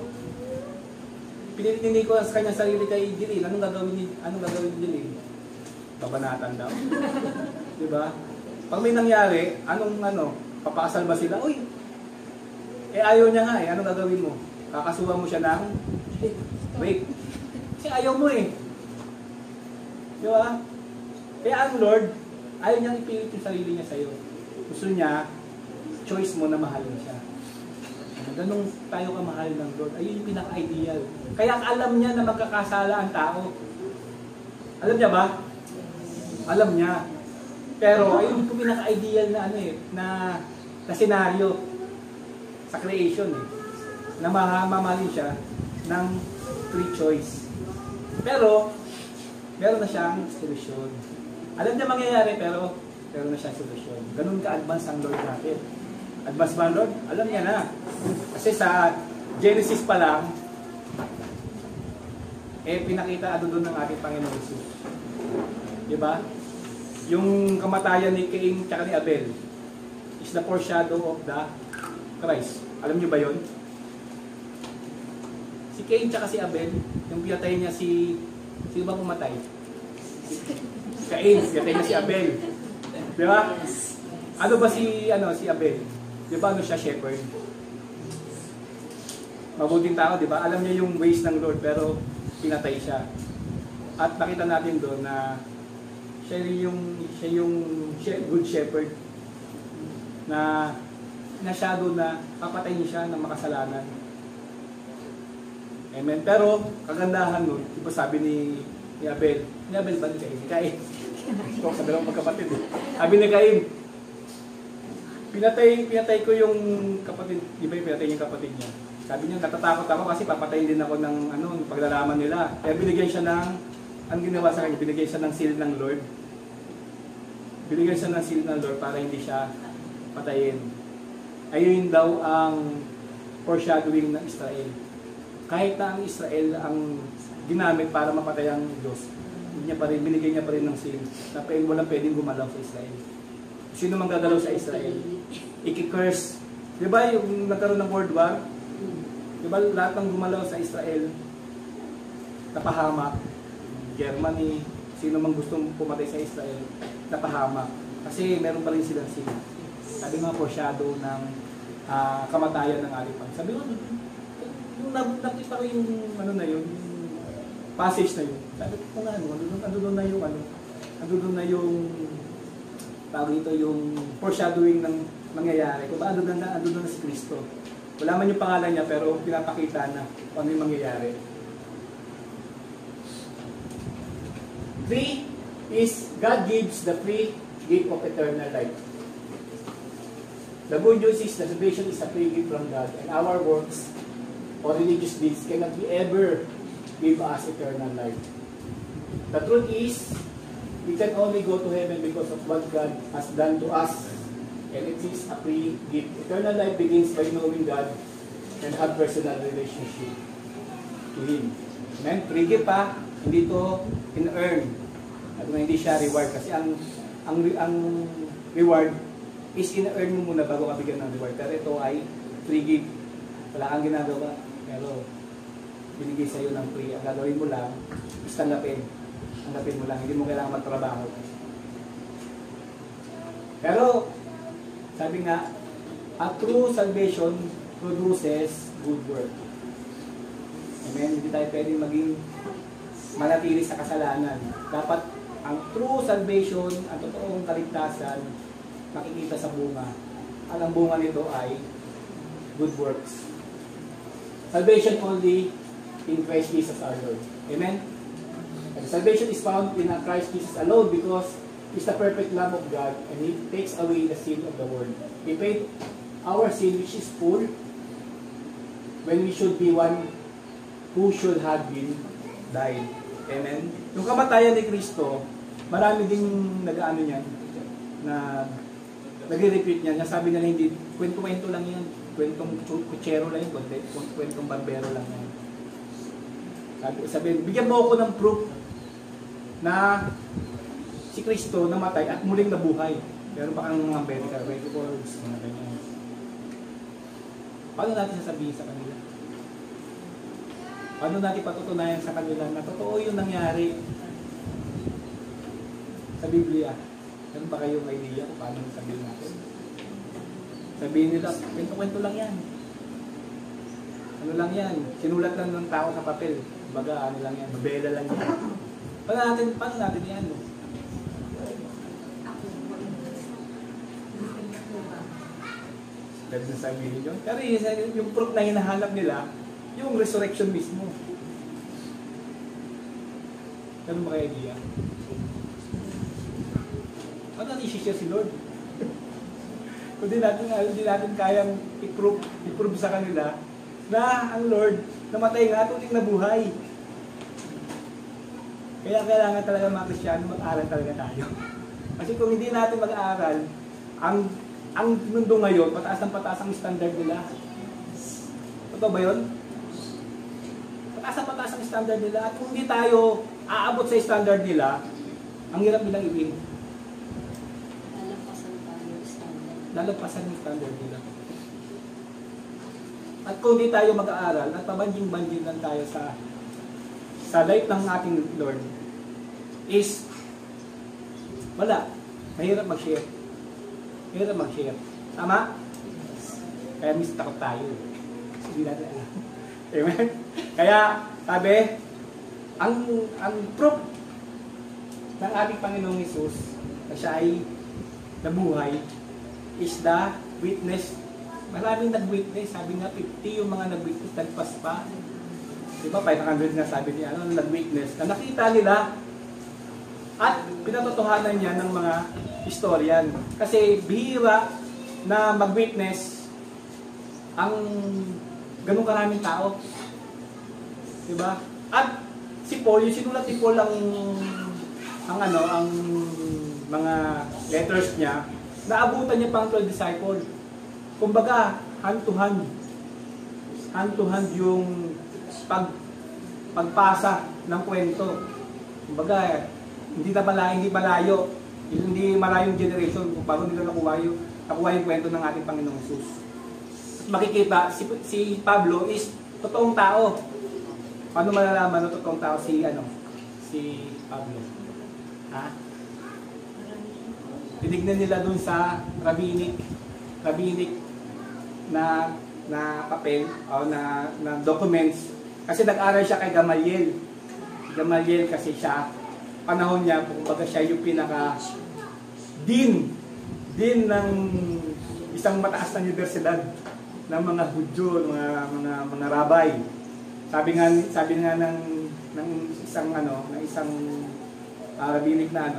sa kanyang sarili kay Dilid. Anong gagawin ni Dilid? Babanatan daw. Diba? Pag may nangyari, papakasal ba sila? Uy! Ayaw niya nga anong gagawin mo? Kakasuhan mo siya ng wait. Kasi ayaw mo Di ba? Kaya ang Lord, ayaw niyang ipilit yung sarili niya sa'yo. Gusto niya, choice mo na mahalin siya. Ganun tayo kamahal ng Lord. Ayun yung pinaka-ideal. Kaya alam niya na magkakasala ang tao. Alam niya ba? Alam niya. Pero ayun yung pinaka-ideal na senaryo sa creation na mamahalin siya ng free choice. Pero meron na siyang solusyon. Alam niya mangyayari pero meron na siyang solusyon. Ganun ka-advance ang Lord natin. Advance ba Lord? Alam niya na. Kasi sa Genesis pa lang, pinakita doon ng ating Panginoon Jesus. Diba? Yung kamatayan ni Cain at ni Abel is the foreshadow of the Christ. Alam niyo ba yon? Si Cain at si Abel, yung pinatay niya sino ba pumatay? Si Cain, pinatay niya si Abel. Diba? Ano ba si Abel? Di ba ano siya, shepherd? Mabuting tao, di ba? Alam niya yung ways ng Lord, pero pinatay siya. At nakita natin doon na siya yung good shepherd na nasyado na papatayin siya ng makasalanan. Amen. Pero kagandahan nun, di ba sabi ni Abel ba ni Cain? Ito sa dalawang magkapatid. Sabi ni Cain, pinatay ko yung kapatid, di ba pinatay yung kapatid niya? Sabi niya, natatakot ako kasi papatayin din ako ng paglalaman nila. Kaya binigyan siya ng, ang ginawa sa kanya, binigyan siya ng seal ng Lord. Binigyan siya ng seal ng Lord para hindi siya patayin. Ayun daw ang foreshadowing ng Israel. Kahit na ang Israel ang ginamit para mapatay ang Diyos, binigyan niya pa rin ng seal na walang pwedeng gumalaw sa Israel. Sino mang gagalaw sa Israel? Iki-curse. Di ba yung nagkaroon ng World War? Di ba lahat ng gumalaw sa Israel napahamak? Germany, sino mang gustong pumatay sa Israel, napahamak. Kasi meron pa rin silang seal. Sabi nga foreshadow ng kamatayan ng Aripan. Sabi ko, yung nakita ko yung yung passage na yun. Sabi ko kung andun na yung tawag ito, yung foreshadowing ng mangyayari. Kung ba andun na si Kristo. Wala man yung pangalan niya pero pinapakita na kung ano yung mangyayari. 3 is God gives the free gift of eternal life. The good news is that salvation is a free gift from God, and our works or religious deeds cannot be ever give us eternal life. The truth is, we can only go to heaven because of what God has done to us, and it is a free gift. Eternal life begins by knowing God and have personal relationship to Him. Amen? Free gift pa, hindi to in-earn. At hindi siya reward kasi ang reward is in-earn mo muna bago ka bigyan ng reward. Pero ito ay free gift. Wala kang ginagawa. Pero binigay sa'yo ng free. Ang gagawin mo lang is tanggapin. Tanggapin mo lang. Hindi mo kailangan magtrabaho. Pero sabi nga, a true salvation produces good work. Amen? Hindi tayo pwedeng maging manatili sa kasalanan. Dapat ang true salvation, ang totoong kaligtasan, makikita sa bunga. Ang bunga nito ay good works. Salvation only in Christ Jesus our Lord. Amen? And salvation is found in Christ Jesus alone because He's the perfect Lamb of God and He takes away the sin of the world. He paid our sin which is full when we should be one who should have been died. Amen? Yung kamatayan ni Kristo, marami ding nag-ano niyan, na nag-repeat niyan. Sabi nila hindi, kwento-kwento lang yan. Kwentong kutsero lang yun, kwentong barbero lang yan. Sabi, bigyan mo ako ng proof na si Kristo namatay at muling nabuhay. Pero baka ng mga medical records, mga ganyan. Paano natin sasabihin sa kanila? Paano natin patutunayan sa kanila na totoo yung nangyari sa Biblia? Ano ba kayong idea kung paano sabihin natin? Sabihin nila, kwento-kwento lang yan. Ano lang yan? Sinulat lang ng tao sa papel. Baga, ano lang yan? Babela lang yan. Paano natin yan? Pwede na sabihin yun. Pero yung proof na hinahanap nila, yung resurrection mismo. Ano ba kaya idea? Ano natin i-share si Lord? Kung di natin kayang i-prove sa kanila na ang Lord namatay nga at uling nabuhay. Kaya kailangan talaga mga Kristiyano mag-aral talaga tayo. Kasi kung hindi natin mag-aaral, ang mundo ngayon, pataas ang standard nila. Totoo ba yun? Pataas ang standard nila. At kung hindi tayo aabot sa standard nila, ang hirap nilang i-win. Lalagpasan yung standard nila. At kung di tayo mag-aaral at pabanjing-banjing lang tayo sa life ng ating Lord, is wala. Mahirap mag-share. Tama? Kaya miss takot tayo. Hindi natin alam. Amen? Kaya, sabi, ang proof ng ating Panginoong Hesus na siya ay nabuhay is the witness. Maraming nag-witness. Sabi nga, 50 yung mga nag-witness, nagpas pa. Diba, 500 na sabi niya, nag-witness. Na nakita nila at pinatotohanan niya ng mga historian. Kasi bihira na mag-witness ang ganun karaming tao. Diba? At si Paul, yung sinulat ni Paul ang mga letters niya, naabutan niya pang 12 disciples. Kumbaga, hand to hand yung pagpasa ng kwento. Kumbaga, hindi malayo yung generation kung paano nila nakuha yung kwento ng ating Panginoong Hesus. Makikita, si Pablo is totoong tao. Paano malalaman na totoong tao si Pablo? Ha? Tinignan nila dun sa rabbinic na papel o na documents kasi nag-aral siya kay Gamaliel. Gamaliel kasi siya panahon niya, kumbaga siya yung pinaka dean ng isang mataas na universidad ng mga Hudyo, mga rabbi. Sabi nga ng isang rabbinic na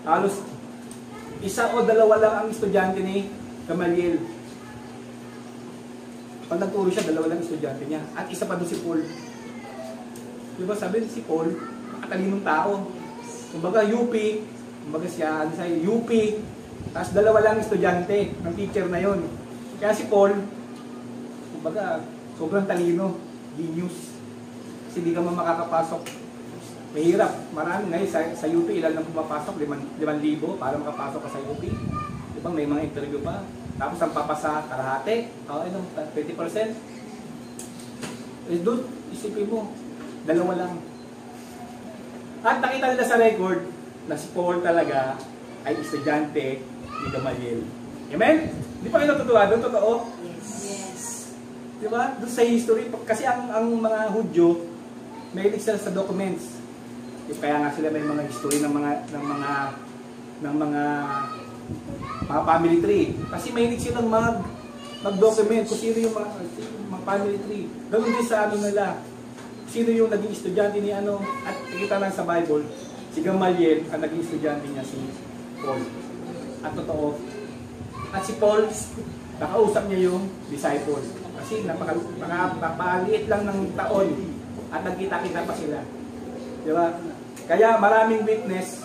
halos isa o dalawa lang ang estudyante ni Gamaliel. Pag nagturo siya, dalawa lang estudyante niya. At isa pa doon si Paul. Diba sabi si Paul, makatalinong tao. Kumbaga UP, kumbaga siya, UP, tapos dalawa lang estudyante ng teacher na yon. Kaya si Paul, kumbaga, sobrang talino, genius. Kasi hindi ka man makakapasok. Mahirap. Marami ngayon sa UP, ilan lang pumapasok? 5,000 para makapasok ka sa UP. Diba may mga interview pa. Tapos ang papasa, kalahati. Okay, 20%. Eh doon, isipin mo, dalawa lang. At nakita nila sa record na si Paul talaga ay estudyante ni Gamaliel. Amen? Di pa kayo natutuwa doon? Totoo? Yes. Diba? Doon sa history. Kasi ang mga Hudyo, may sila sa documents. Kaya nga sila may mga history ng mga family tree. Kasi mahilig silang mag-document kung sino yung mga family tree. Ganun din sa nila. Sino yung naging estudyante ni at kita lang sa Bible, si Gamaliel ang naging estudyante niya si Paul. At totoo. At si Paul, nakausap niya yung disciple. Kasi napakaliit lang ng taon at nagkita-kita pa sila. Diba? Kaya maraming witness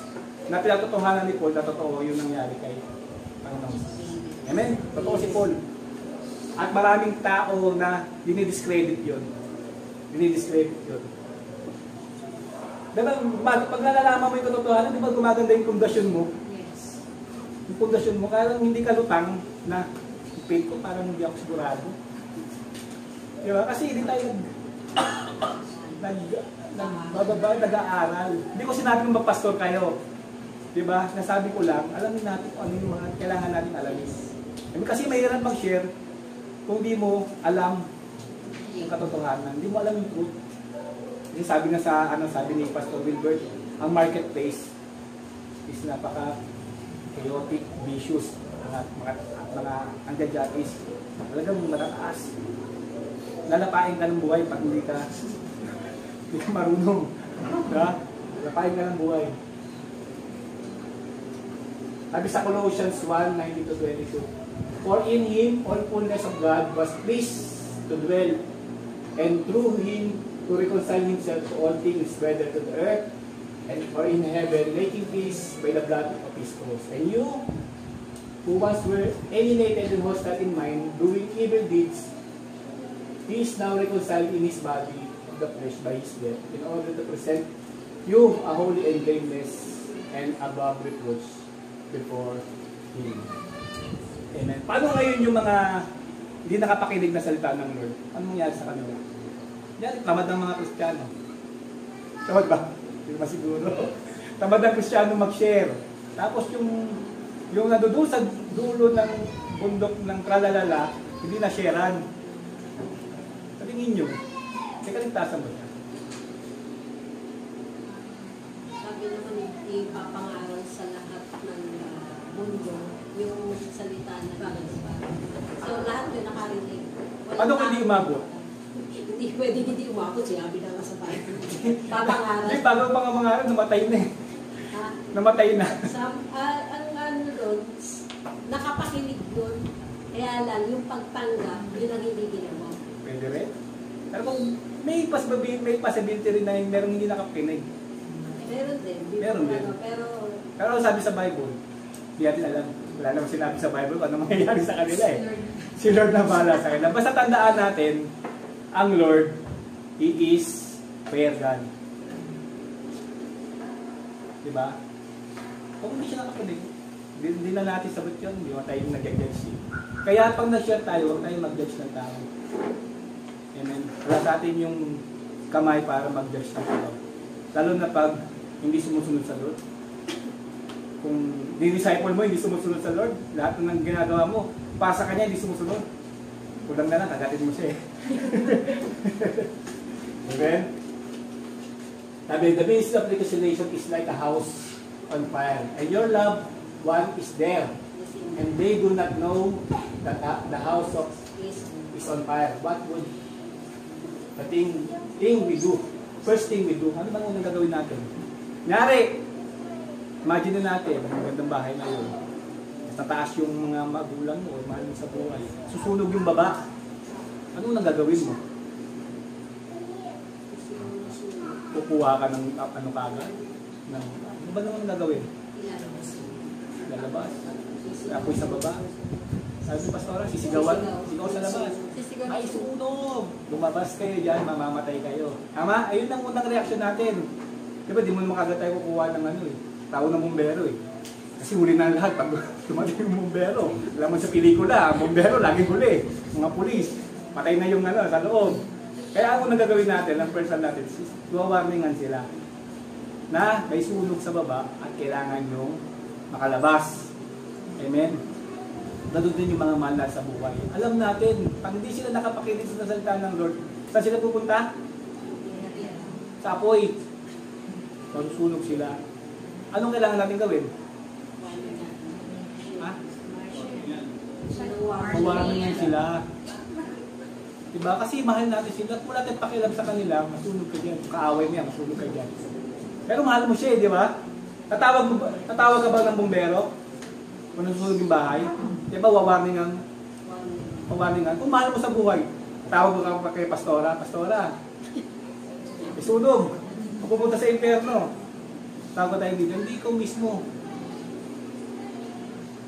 na pinatotohanan ni Paul na totoo yung nangyari kay Panginoon. Amen? Totoo si Paul. At maraming tao na dinidiscredit yun. Dinidiscredit yun. Diba, pag nalalaman mo yung katotohanan, di ba gumaganda yung pundasyon mo? Yes. Yung pundasyon mo, kaya hindi ka lutang na ipin ko, parang hindi ako sigurado. Diba? Kasi hindi tayo nag-aaral. Hindi ko sinabing magpastor kayo. Diba? Nasabi ko lang, alamin natin kung ano yung mga kailangan natin alamin. Kasi mahirap mag-share kung di mo alam yung katotohanan. Hindi mo alam yung truth. Kasi sabi nga sabi ni Pastor Wilbert, ang marketplace is napaka-chaotic, vicious. Mga anti-judges. Talagang matataas. Lalapain ka ng buhay pag hindi ka marunong. Lalapain ka ng buhay. Sabi sa Colossians 1:19-22, for in Him all fullness of God was pleased to dwell, and through Him to reconcile Himself to all things, whether to the earth and or in heaven, making peace by the blood of His cross. And you, who once were alienated and hostile in mind, doing evil deeds, He is now reconciled in His body of the flesh by His death, in order to present you a holy and blameless and above reproach before Him. Amen. Paano ngayon yung mga hindi nakapakinig na salita ng Lord? Anong nangyari sa kanila? Yan, tamad ng mga Kristiyano. Tamad ba? Hindi naman siguro. Tamad ng Kristiyano mag-share. Tapos yung nandoon sa dulo ng bundok ng tralalala, Hindi na sharean. Sa tingin nyo, may kaligtasan ba siya? Sabi naman, ipapangaral sa lahat ng mundo yung salita na nagagawa. So, lahat yun nakarinig. Paano kung hindi umabot? Hindi pwede hindi umabot. Sinabi na nga sa Bible. Papangaral. Hindi, bago pa nga mangaral, namatay na eh. Ha? Namatay na. Ang ano doon, nakapakinig doon. Kaya lang, yung pagtanggap, yun ang hindi ginawa. Pwede rin. Pero kung may possibility rin na yung merong hindi nakakinig. Meron din. Meron din. Pero sabi sa Bible, hindi natin alam. Wala naman sinabi sa Bible kung ano mangyayari sa kanila eh. Si Lord na bahala sa kanila. Basta tandaan natin, ang Lord, He is fair God. Diba? Kung hindi siya nakakinig, hindi na natin sagot yun. Hindi mo tayo nag-judge. Kaya pag na-share tayo, huwag tayo mag-judge ng tao. Amen. Wala sa atin yung kamay para mag-judge ng tao. Lalo na pag hindi sumusunod sa Lord. Kung di-disciple mo, hindi sumusunod sa Lord, lahat ng ginagawa mo, para sa Kanya, hindi sumusunod. Kulang na lang, kagatin mo siya eh. Amen? Sabi, the basis of reconciliation is like a house on fire. And your loved one is there. And they do not know that the house is on fire. What would the thing we do? First thing we do, ano bang unang gagawin natin? Nyari, imagine natin, magandang bahay na yun. Tataas yung mga magulang mo, mahal mo sa buhay. Susunog yung baba. Ano nang gagawin mo? Kukuha ka ng ano kagad? Ano ba naman gagawin? Lalabas. Apoy sa baba. Sabi ni Pastora, sisigawan. Sigaw sa labas. Ay, sunog! Lumabas kayo dyan, mamamatay kayo. Tama? Ayun ang unang reaksyon natin. Diba, di mo naman kagad tayo kukuha ng ano eh. Tao ng bumbero eh. Kasi huli na lahat pag tumating yung bumbero. Alam mo sa pelikula, ang bumbero laging huli. Mga pulis, patay na yung ano sa loob. Kaya ang unang gagawin natin, ang person natin, warningan sila na may sunog sa baba at kailangan yung makalabas. Amen? Ganun din yung mga mahal na sa buhay. Alam natin, pag hindi sila nakapakinig sa salita ng Lord, saan sila pupunta? Sa apoy. Malusunog sila. Anong kailangan natin gawin? Ha? Mawarningan sila. Diba? Kasi mahal natin sila. Kung wala tayong pakialam sa kanila, masunog ka dyan. Kaaway niya, masunog ka dyan. Pero mahal mo siya, di ba? Tatawag ka ba ng bumbero? Kung nasusunog yung bahay? Di ba, wawarningan? Kung mahal mo sa buhay, tawag mo ka kay Pastora, Pastora, isunog. Kung pupunta sa impyerno, tawag tayo dito, hindi ikaw mismo.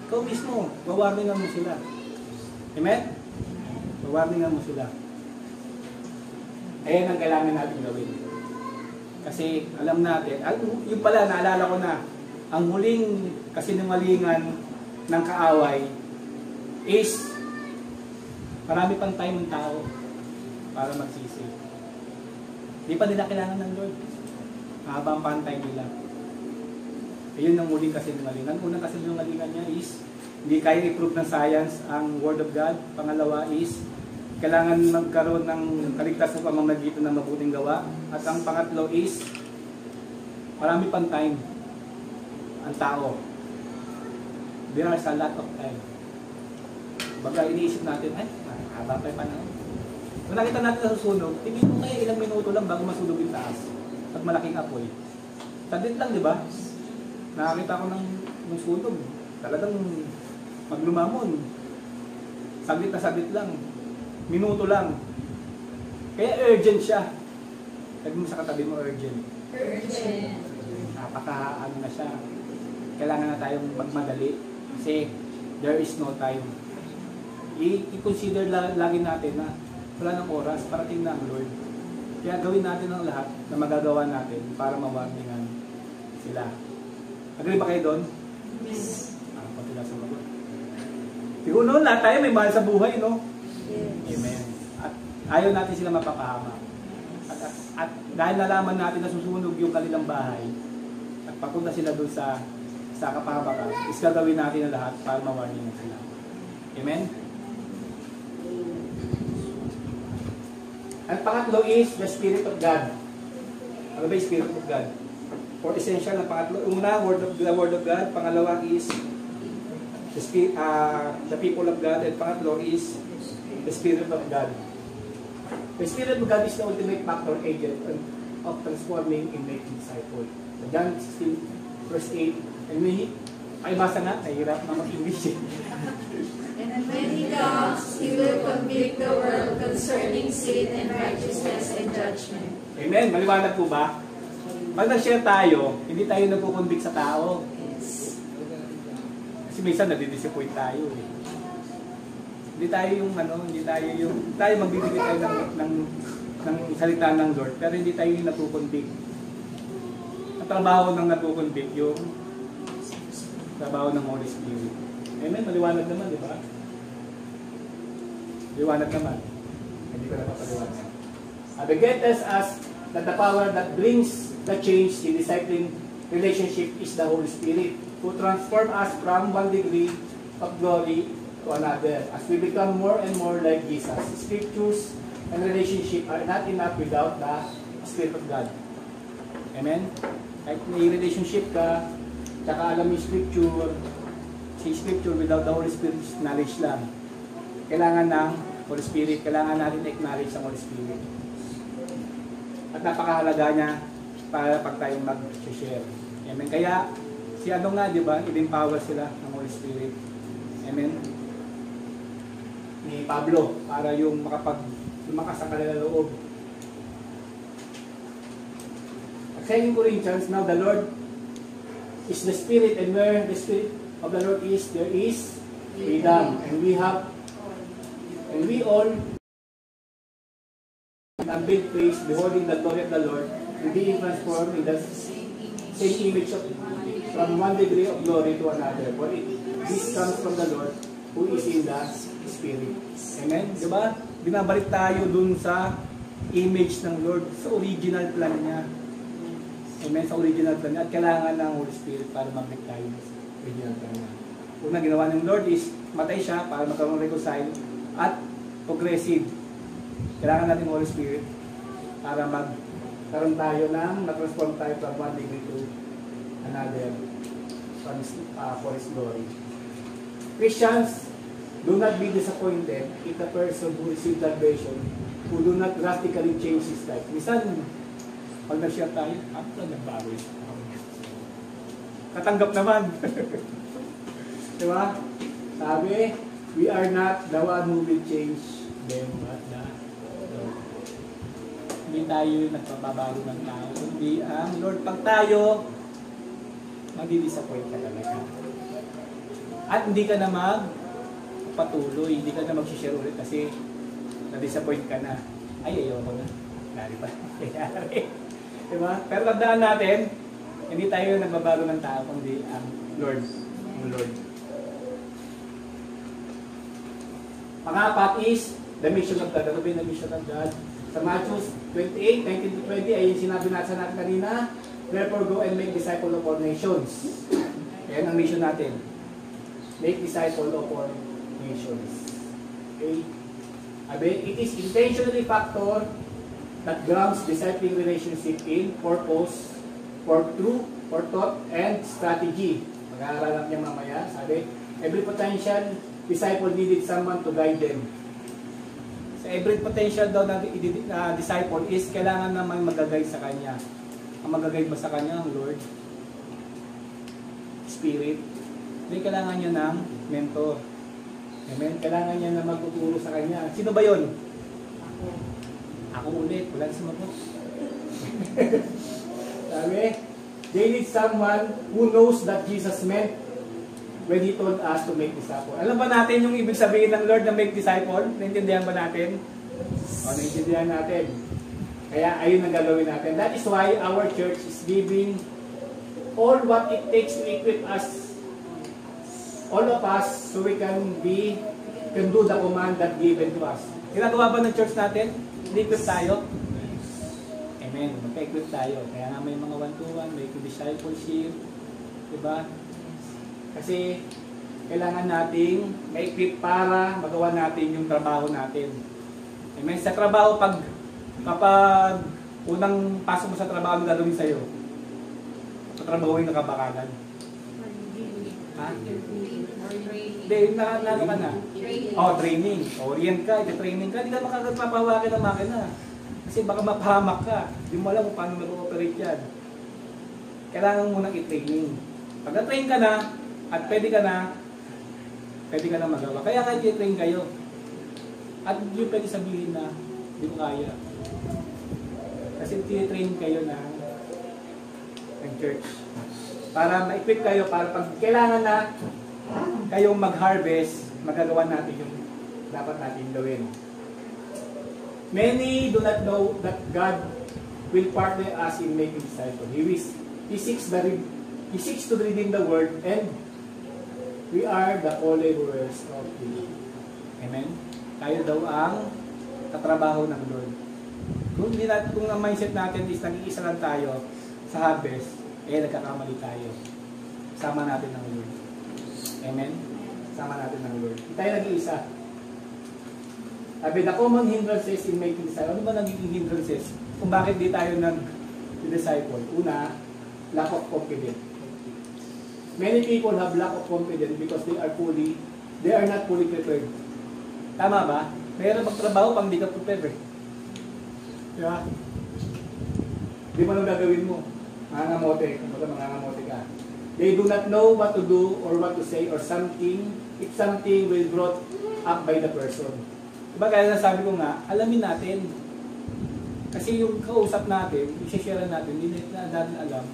Ikaw mismo, wawarningan mo sila. Amen? Wawarningan mo sila. Ayan ang kailangan natin gawin. Kasi alam natin, yung pala, naalala ko na, ang huling kasinungalingan ng kaaway is marami pang time ng tao para magsisi. Di pa nila kailangan ng Lord. Mahabang pantay nila. Ayun ang huling kasinungalingan. Unang kasinungalingan niya is hindi kaya i-prove ng science ang Word of God. Pangalawa is kailangan magkaroon ng kaligtasan sa pamamagitan ng mabuting gawa. At ang pangatlo is marami pang time ang tao. There is a lot of time. Baga iniisip natin, ay, haba pa yung panahon. Kung nakita natin na susunog, tingin mo kayo ilang minuto lang bago masunog yung taas. Pag malaking apoy. Tandit lang, di ba? Nakakita ko ng sunog. Talagang maglumamon. Saglit na saglit lang. Minuto lang. Kaya urgent siya. Sabi mo sa katabi mo, urgent. Urgent. Napaka ano na siya. Kailangan na tayong magmadali. Kasi there is no time. I-consider lagi natin na wala ng oras, parating na ang Lord. Kaya gawin natin ang lahat na magagawa natin para mawarningan sila. Agree ba kayo doon? Yes. Pati lang sa mga. Siguro noon lahat tayo may mahal sa buhay, no? Yes. Amen. At ayaw natin sila mapapahama. At dahil nalaman natin na susunog yung kanilang bahay, at papunta sila doon sa kapahamakan, is gagawin natin ang lahat para mawarningan sila. Amen? Ang pangatlo is the Spirit of God. Ano ba yung Spirit of God? For essential, ang pangatlo. Una, the Word of God. Pangalawa is the people of God. And pangatlo is the Spirit of God. The Spirit of God is the ultimate factor agent of transforming and making disciples. So John 16, verse 8. And ay basa nga, nahihirap na mag-English. And when He comes, He will convict the world concerning sin and righteousness and judgment. Amen. Maliwanag po ba? Pag nag-share tayo, hindi tayo nagkukonvict sa tao. Yes. Kasi minsan nadidisappoint tayo eh. Hindi tayo magbibigay tayo ng salita ng Lord, pero hindi tayo yung natukonvict. Ang trabaho ng natukonvict yung trabaho ng Holy Spirit. Amen. Maliwanag naman, di ba? Liwanag naman. Hindi ko napapaliwanag. The greatest us that the power that brings the change in discipling relationship is the Holy Spirit, who transform us from one degree of glory to another as we become more and more like Jesus. Scriptures and relationship are not enough without the Spirit of God. Amen? Kahit may relationship ka, tsaka alam yung Scripture, si Scripture without the Holy Spirit is knowledge lang. Kailangan ng Holy Spirit, kailangan natin acknowledge ang Holy Spirit. At napakahalaga niya para pag tayo mag-share. Amen? Kaya, si ano nga, di ba, i-empower sila ng Holy Spirit. Amen? Ni Pablo, para yung lumakas ang kanila loob. At 2 Corinthians, now the Lord is the Spirit, and where the Spirit of the Lord is, there is freedom. And we all have been praised, beholding the glory of the Lord, and being transformed in the same image from one degree of glory to another. For this comes from the Lord, who is in the Spirit. Amen? Diba? Binabalik tayo dun sa image ng Lord, sa original plan niya. Amen? Sa original plan niya. At kailangan ng Holy Spirit para mabalik tayo sa original plan niya. Una ginawa ng Lord is, matay siya para magkaroon reconcile at progressive. Kailangan natin ng Holy Spirit para magkaroon tayo mag-transform tayo from one degree to another for His glory. Christians, do not be disappointed if the person who received salvation who do not drastically change his life. Minsan, pag nag-share tayo, nagbago yun. Katanggap naman. Diba? Sabi, we are not the one who will change them, but the Lord. Hindi tayo nagpapabago ng tao, kundi ang Lord. Pag tayo, magdi-disappoint ka talaga. At hindi ka na magpatuloy, hindi ka na mag-share ulit kasi na-disappoint ka na. Ay, ayaw ko na. Lari pa. Diba? Pero tandaan natin, hindi tayo nagbabago ng tao, kundi ang Lord. Ang Lord. Pangapat is the mission of God. Ano ba yung mission of God? Sa Matthew 28, 19-20, ay yung sinabi natin kanina, therefore go and make disciples of all nations. Ayan ang mission natin. Make disciples of all nations. Okay? It is intentionally factor that grounds discipling relationship in purpose, for truth, for thought, and strategy. Mag-aaral niya mamaya. Sabi, every potential disciple needed someone to guide them. So every potential daw na disciple is kailangan naman mag-guide sa kanya. Ang mag-guide ba sa kanya? Ang Lord. Spirit. May kailangan niya ng mentor. Amen? Kailangan niya na magtuturo sa kanya. Sino ba yun? Ako ulit. Wala na sumagot. Sabi, they need someone who knows that Jesus meant when He told us to make disciples. Alam ba natin yung ibig sabihin ng Lord na make disciple? Naintindihan ba natin? O, naintindihan natin. Kaya ayun ang gagawin natin. That is why our church is giving all what it takes to equip us, all of us, so we can do the command that given to us. Ginagawa ba ng church natin? I-equip tayo? Amen. Magka-equip tayo. Kaya nga may mga one-to-one, may discipleship. Diba? Kasi kailangan nating ma-equip para magawa natin yung trabaho natin. Amen. Sa trabaho, pag Kapag unang pasok mo sa trabaho, ano gagawin sa'yo? Tatrabahuin ka ba kagad? Ha? Hindi, ano ka na? Training. Orient ka, iti-training ka, hindi ka makagpapahawakin ng makina. Kasi baka mapahamak ka. Hindi mo alam kung paano mag-operate yan. Kailangan mo munang i-training. Pag na-train ka na, at pwede ka na magawa. Kaya nga i-train kayo. At hindi pwede sabihin na, hindi ko kaya. Kasi i-train kayo ng church. Para ma-equip kayo, para pag kailangan na kayong mag-harvest, magagawa natin yung dapat natin gawin. Many do not know that God will partner us in making disciples. He seeks to redeem the world, and we are the co-laborers of Him. Amen? Tayo daw ang katrabaho ng Lord. Kung ang mindset natin is nag-iisa lang tayo sa harvest, nagkakamali tayo. Sama natin ng Lord. Amen? Sama natin ng Lord. Hindi tayo nag-iisa. Sabi, the common hindrances in making disciples. Ano ba nagiging hindrances? Kung bakit di tayo nag-disciple? Una, lack of confidence. Many people have lack of confidence because they are not fully prepared. Tama ba? Mayroon magtrabaho pang di ka prepared. Diba? Di mo lang gagawin mo. Mangangamote ka. They do not know what to do or what to say or something, if something will brought up by the person. Diba kaya nasabi ko nga, alamin natin. Kasi yung kausap natin, i-share natin, hindi natin alam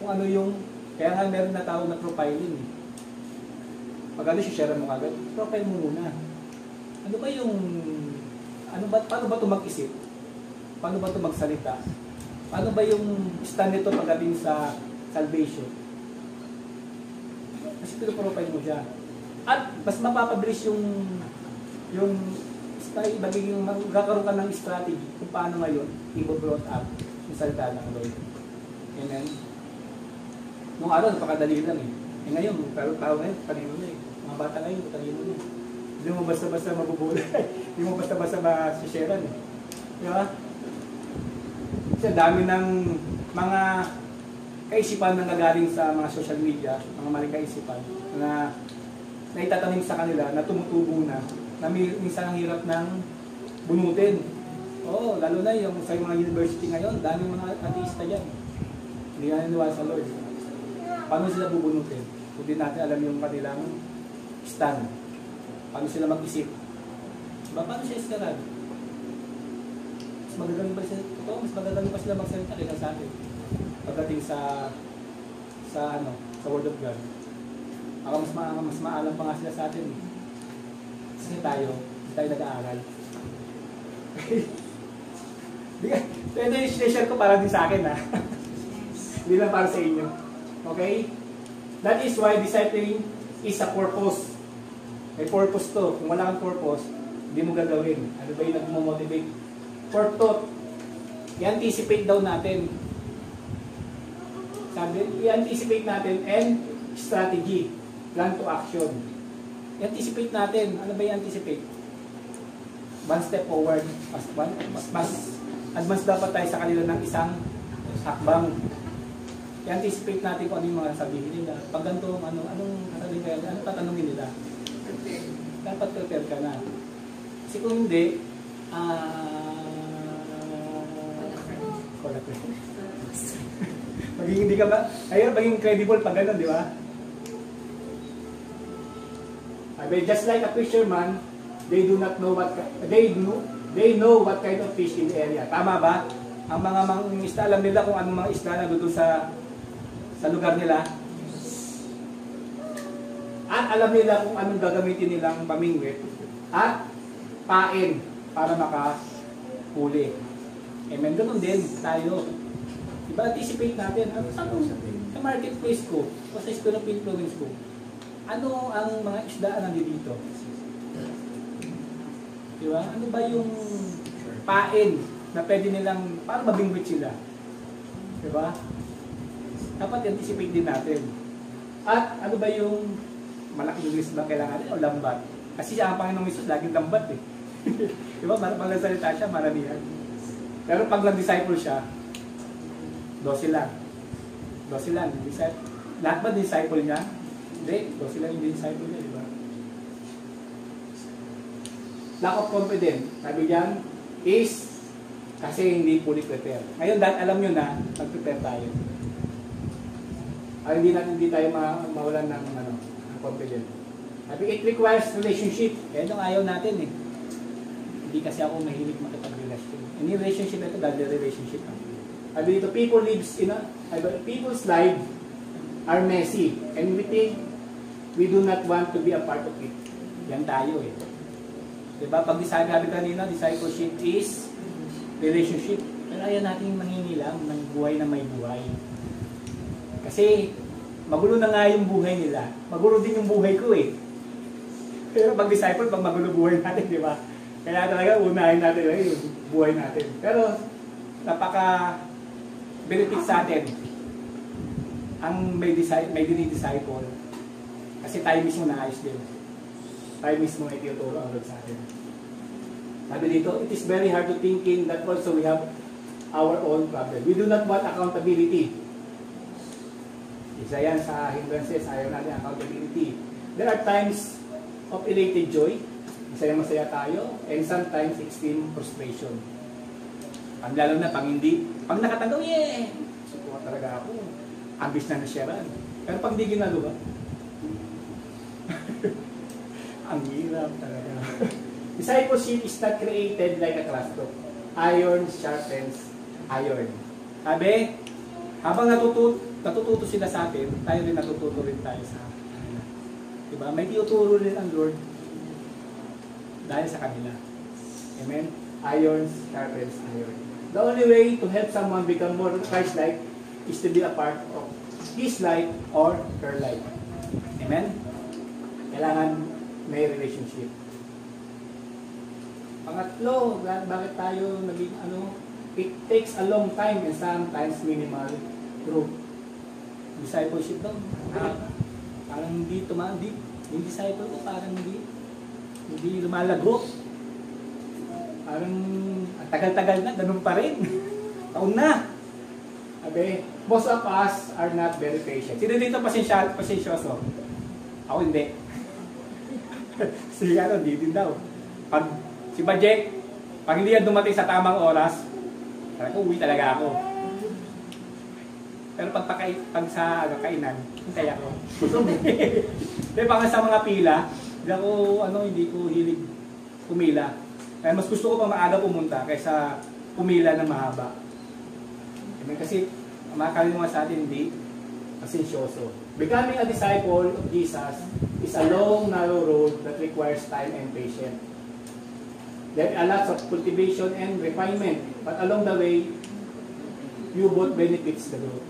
kung ano yung, kaya nga meron na tao na profiling. Pag ano, i-share mo kagad, profile mo muna. Ano ba yung, paano ba ito mag-isip? Paano ba ito magsalita? Paano ba yung stand nito pagdating sa salvation? Kasi pinoprofile mo siya. At mas mapapabilis yung magkakaroon ka ng strategy kung paano ngayon i-brought up yung salita ng Lord. Amen? Nung araw, napakadali lang eh. Ngayon, pero tao ngayon, kanino na eh. Mga bata ngayon, kanino na eh. Hindi mo basta-basta mabubulay. Hindi mo basta-basta masisharean eh. Diba? Kasi dami ng mga kaisipan na nagagaling sa mga social media, mga maling kaisipan, na naitatanim sa kanila, na tumutubo na minsan ang hirap ng bunutin. Oo, lalo na yung sa mga university ngayon, dami mga ateista dyan. Hindi na naniwala sa Lord. Paano sila bubunutin? Kung di natin alam yung kanilang stand. Paano sila mag-isip? Paano siya iskarad? Mas magagaling pa sila magsalita kaysa sa atin. Pagdating sa Word of God. Mas maalam pa nga sila sa atin. Kasi tayo nag-aaral. Ito yung share ko para din sa akin ha. Hindi lang para sa inyo. Okay? That is why discipling is a purpose. May purpose to. Kung wala kang purpose, hindi mo gagawin. Ano ba yung nag-motivate? Purpose. I-anticipate daw natin. Sabi, i-anticipate natin and strategy. Plan to action. I-anticipate natin. Ano ba i-anticipate? One step forward. Mas advance dapat tayo sa kanila ng isang hakbang. I-anticipate natin kung ano yung mga sabihin nila. Pag ganito, anong sasabihin kaya? Anong tatanungin nila? Dapat prepare ka na. Kasi kung hindi, maging hindi ka ba? Ayun, maging credible pag gano'n, di ba? Just like a fisherman, they do not know what they know what kind of fish in the area. Tama ba? Ang mga isda, alam nila kung anong mga isda na doon sa lugar nila. At alam nila kung anong gagamitin nilang pamingwit at pain para makahuli. Amen. Ganun din tayo. Diba, anticipate natin. Sa marketplace ko, o sa sphere of influence ko, ano ang mga isdaan nandito? Diba? Ano ba yung pain na pwede nilang, para mabingwit sila? Diba? Dapat anticipate din natin. At ano ba yung malaking list ba kailangan o lambat? Kasi siya ang Panginoong Isus, laging lambat eh. Diba? Pag nagsalita siya, maramihan. Pero pag nag-disciple siya, 12 lang. 12 lang. Lahat ba disciple niya? Hindi. 12 lang yung disciple niya, di ba? Lack of confidence, sabi diyan, is kasi hindi fully prepared. Ngayon, dahil alam nyo na, mag-prepare tayo. Ay, hindi tayo mawalan ng confidence. Sabi, it requires relationship. Kaya itong ayaw natin eh. Hindi kasi ako mahilig makipag-relasyon. Any relationship ito, dahil relationship. Sabi dito, people's lives are messy. And we think we do not want to be a part of it. Yan tayo eh. Diba? Pag sabi kanina, discipleship is relationship. Pero ayaw natin mangingilam ng buhay na may buhay. Kasi magulo na nga yung buhay nila. Magulo din yung buhay ko eh. Pero pag disciple, pag magulo buhay natin, di ba? Kaya talaga unahin natin yung buhay natin. Pero napaka-benefit sa atin ang may dinidisciple. Kasi tayo mismo naayos din. Tayo mismo ay tinuturo ang Lord sa atin. Sabi dito, it is very hard to thinking that also we have our own problem. We do not want accountability. Isa yan sa hindrances, ayaw natin accountability. There are times of elated joy, masaya tayo, and sometimes extreme frustration. Lalo na pag nakatagaw, sukuha talaga ako. Ambis na nasyaran. Pero pag di ginagawa, ang hirap talaga. Discipleship is not created like a classroom. Iron sharpens iron. Sabi, habang natututo sila sa atin, tayo rin natututo rin tayo sa kanila. Diba? May tinuturo rin ang Lord dahil sa kanila. Amen? Iron sharpens iron. The only way to help someone become more Christ-like is to be a part of his life or her life. Amen? Kailangan may relationship. Pangatlo, bakit tayo naging it takes a long time and sometimes minimal growth. Discipleship daw, parang hindi yung disciple ko parang hindi lumalago. Parang tagal-tagal na, ganun pa rin. Taon na. Okay, most of us are not very patient. Sino dito pasensyoso? Ako hindi. Si hindi din daw. Pag si Bajek, pag hindi yan dumating sa tamang oras, talaga uwi talaga ako. Pero pag sa kainan, hintay ako. Pero pag sa mga pila, hindi ko hilig pumila. Kaya mas gusto ko pa maaga pumunta kaysa pumila ng mahaba. Kasi makakalimutan sa atin, hindi pasensyoso. Becoming a disciple of Jesus is a long, narrow road that requires time and patience. There are lots of cultivation and refinement, but along the way, you both benefits the growth.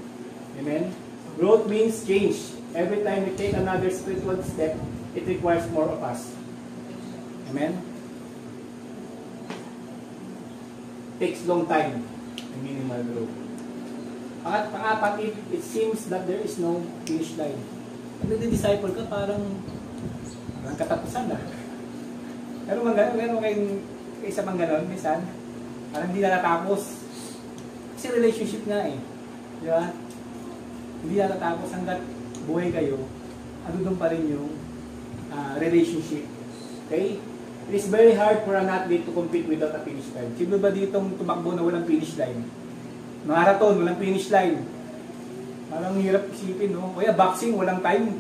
Amen? Growth means change. Every time we take another spiritual step, it requires more of us. Amen? Takes long time and minimal growth. At pang-apat, it seems that there is no finish line. Pag nag-disciple ka, parang katapusan na. Pero meron kayong isa pang gano'n, minsan, parang hindi natatapos. Kasi relationship nga eh. Di ba? Hindi natatapos hanggat buhay kayo, doon pa rin yung relationship. Okay? It is very hard for an athlete to compete without a finish line. Sino ba ditong tumakbo na walang finish line? Marathon, walang finish line. Parang hirap isipin, no? Kaya boxing, walang time.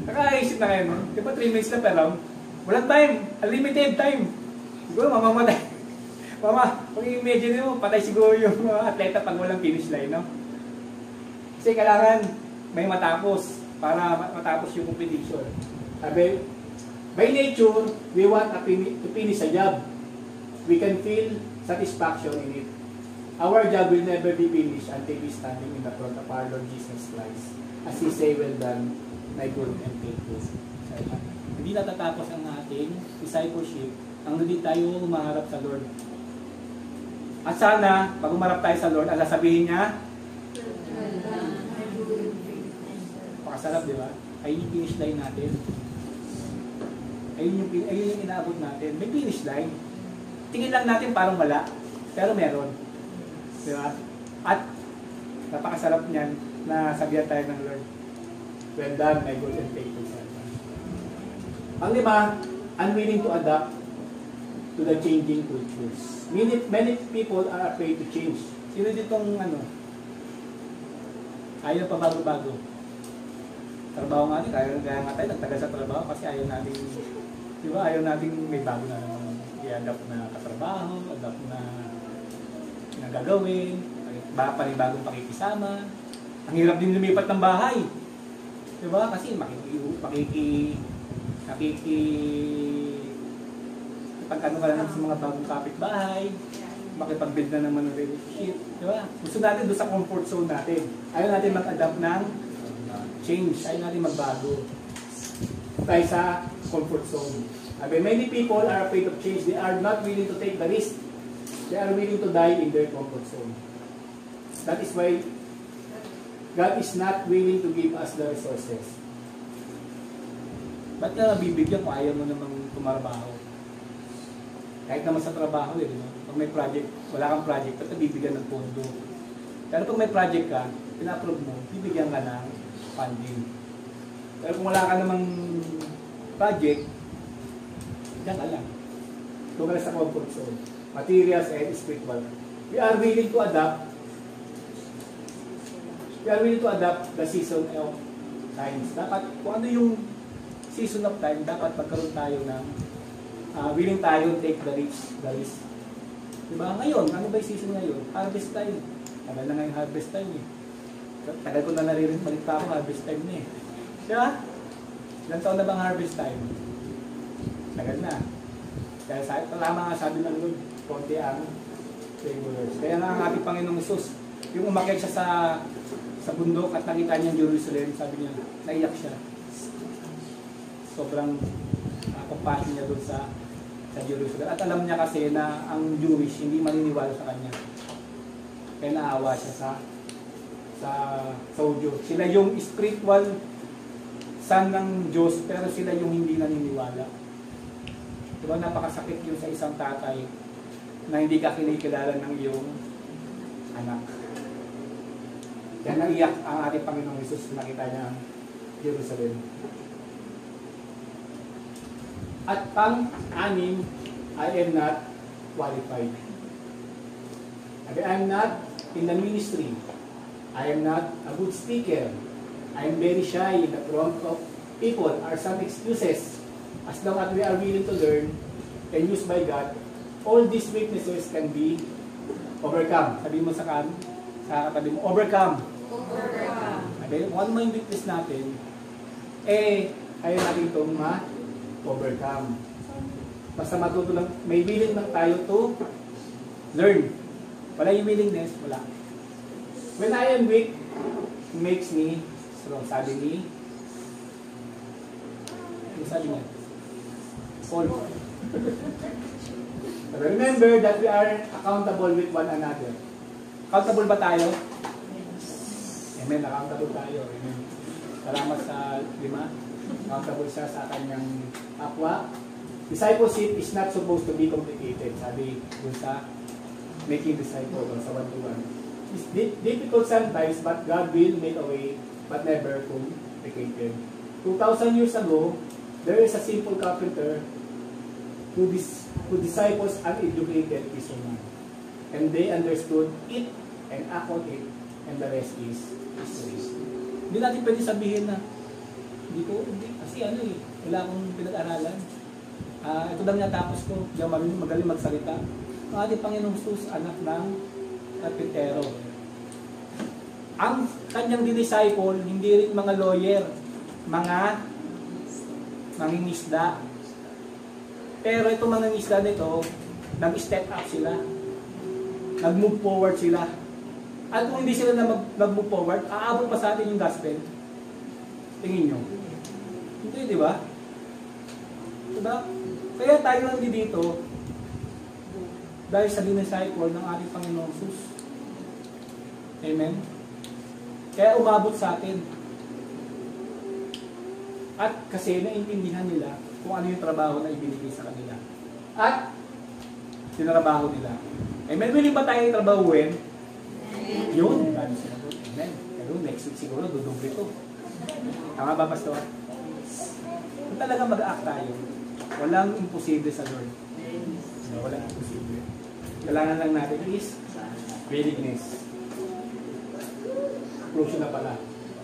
Nakaisip na kayo, no? Di ba 3 minutes na per round? Walang time. Unlimited time. Siguro, mamamatay. Kung i-imagine mo, patay siguro yung mga atleta pag walang finish line, no? Kasi kailangan may matapos para matapos yung competition. Sabi, by nature, we want to finish a job. We can feel satisfaction in it. Our job will never be finished until we standing in the front of our Lord Jesus Christ. As He say, well done, my good and faithful servant. Hindi natatapos ang ating discipleship ang hindi tayo umaharap sa Lord. At sana, pag umarap tayo sa Lord, ang sasabihin niya, pakasarap, di ba? Ayun yung finish line natin. Ayun yung inaabot natin. May finish line. Tingin lang natin parang wala. Pero meron. Di ba? At napakasarap niyan na sabihan tayo ng Lord, well done, my good and faithful servant. Ang lima, unwilling to adapt to the changing cultures. Many people are afraid to change. Sino ditong ayaw pa bago-bago? Trabaho nga din, kaya nga tayo nagtagal sa trabaho kasi ayaw natin, di ba, ayaw natin may bago na naman i-adapt na katrabaho, adapt na gagawin, panibagong pakikisama. Ang hirap din lumipat ng bahay. Di ba? Kasi pagkano ka lang sa mga bagong kapitbahay, makipag-build na naman ng relationship. Di ba? Gusto natin doon sa comfort zone natin. Ayaw natin mag-adapt ng change. Ayaw natin magbago. Tayo sa comfort zone. Many people are afraid of change. They are not willing to take the risk. They are willing to die in their comfort zone. That is why God is not willing to give us the resources. Ba't na bibigyan kung ayaw mo namang tumarbaho? Kahit naman sa trabaho, di ba? Pag may project, wala kang project, ba't bibigyan ng pondo? Pero pag may project ka, pina-approve mo, bibigyan ka ng funding. Pero kung wala ka namang project, diyan ka lang. Doon ka lang sa comfort zone. Materials and spiritual. We are willing to adapt. We are willing to adapt the season of times. Dapat, kung ano yung season of time, dapat magkaroon tayo ng willing tayo take the risk. Diba? Ngayon, ano ba yung season ngayon? Harvest time. Tagal na nga yung harvest time eh. Tagal ko na naririnig, balik pa ako, harvest time na eh. Diba? Ilang taon na bang harvest time? Tagal na. Kaya tama nga sabi ng Lord, konti ang laborers. Kaya nga ang ating Panginoong Isus, yung umakyat siya sa bundok at nakita niya yung Jerusalem, sabi niya, naiyak siya. Sobrang compassion niya doon sa Jerusalem. At alam niya kasi na ang Jewish hindi maniniwala sa kanya. Kaya naawa siya sa Hudyo. Sila yung spiritual son ng Diyos, pero sila yung hindi naniniwala. Diba, napakasakit yun sa isang tatay na hindi ka kinikilala ng iyong anak. Kaya naiyak ang ating Panginoong Hesus na nakita niya ang Jerusalem. At pang-anim, I am not qualified. I am not in the ministry. I am not a good speaker. I am very shy in the front of people are some excuses. As long as we are willing to learn and used by God, all these weaknesses can be overcome. Sabi mo sa katabi mo, overcome. Overcome. Sabi, kung ano mo yung weakness natin, ayaw natin itong ma-overcome. Basta matuto lang, may willing lang tayo to learn. Wala yung willingness, wala. When I am weak, it makes me strong. Sabi niya, Paul. Remember that we are accountable with one another. Accountable ba tayo? Amen, accountable tayo. Amen. Salamat sa 5. Accountable siya sa kanyang kapwa. Discipleship is not supposed to be complicated. Sabi dun sa making disciples sa 1-to-1. It's difficult sometimes, but God will make a way, but never complicated. 2,000 years ago, there is a simple carpenter who disciples uneducated fishermen. And they understood it and act on it, and the rest is history. Hindi natin pwede sabihin na hindi, kasi wala akong pinag-aralan. Ito lang natapos ko, hindi ako magaling magsalita. Ang ating Panginoong Jesus, anak ng karpintero. Ang kanyang disciple, hindi rin mga lawyer, mga mangingisda. Pero itong mangingisda nito, nag-step up sila. Nag-move forward sila. At kung hindi sila na mag-move forward, aabot pa sa atin yung gospel. Tingin nyo. Hindi, di ba? Diba? Kaya tayo lang dito dahil sa disciple ng ating Panginoong Jesus. Amen? Kaya umabot sa atin. At kasi naintindihan nila kung ano yung trabaho na ibinigay sa kanila. At tinrabaho nila. Amen. Willing ba tayo trabahuin? Yun. Amen. Pero next week siguro, duduble ito. Tama ba, Pastor? Kung talaga mag-act tayo, walang imposible sa Lord. Walang imposible. Kailangan lang natin is willingness. Crucial na pala.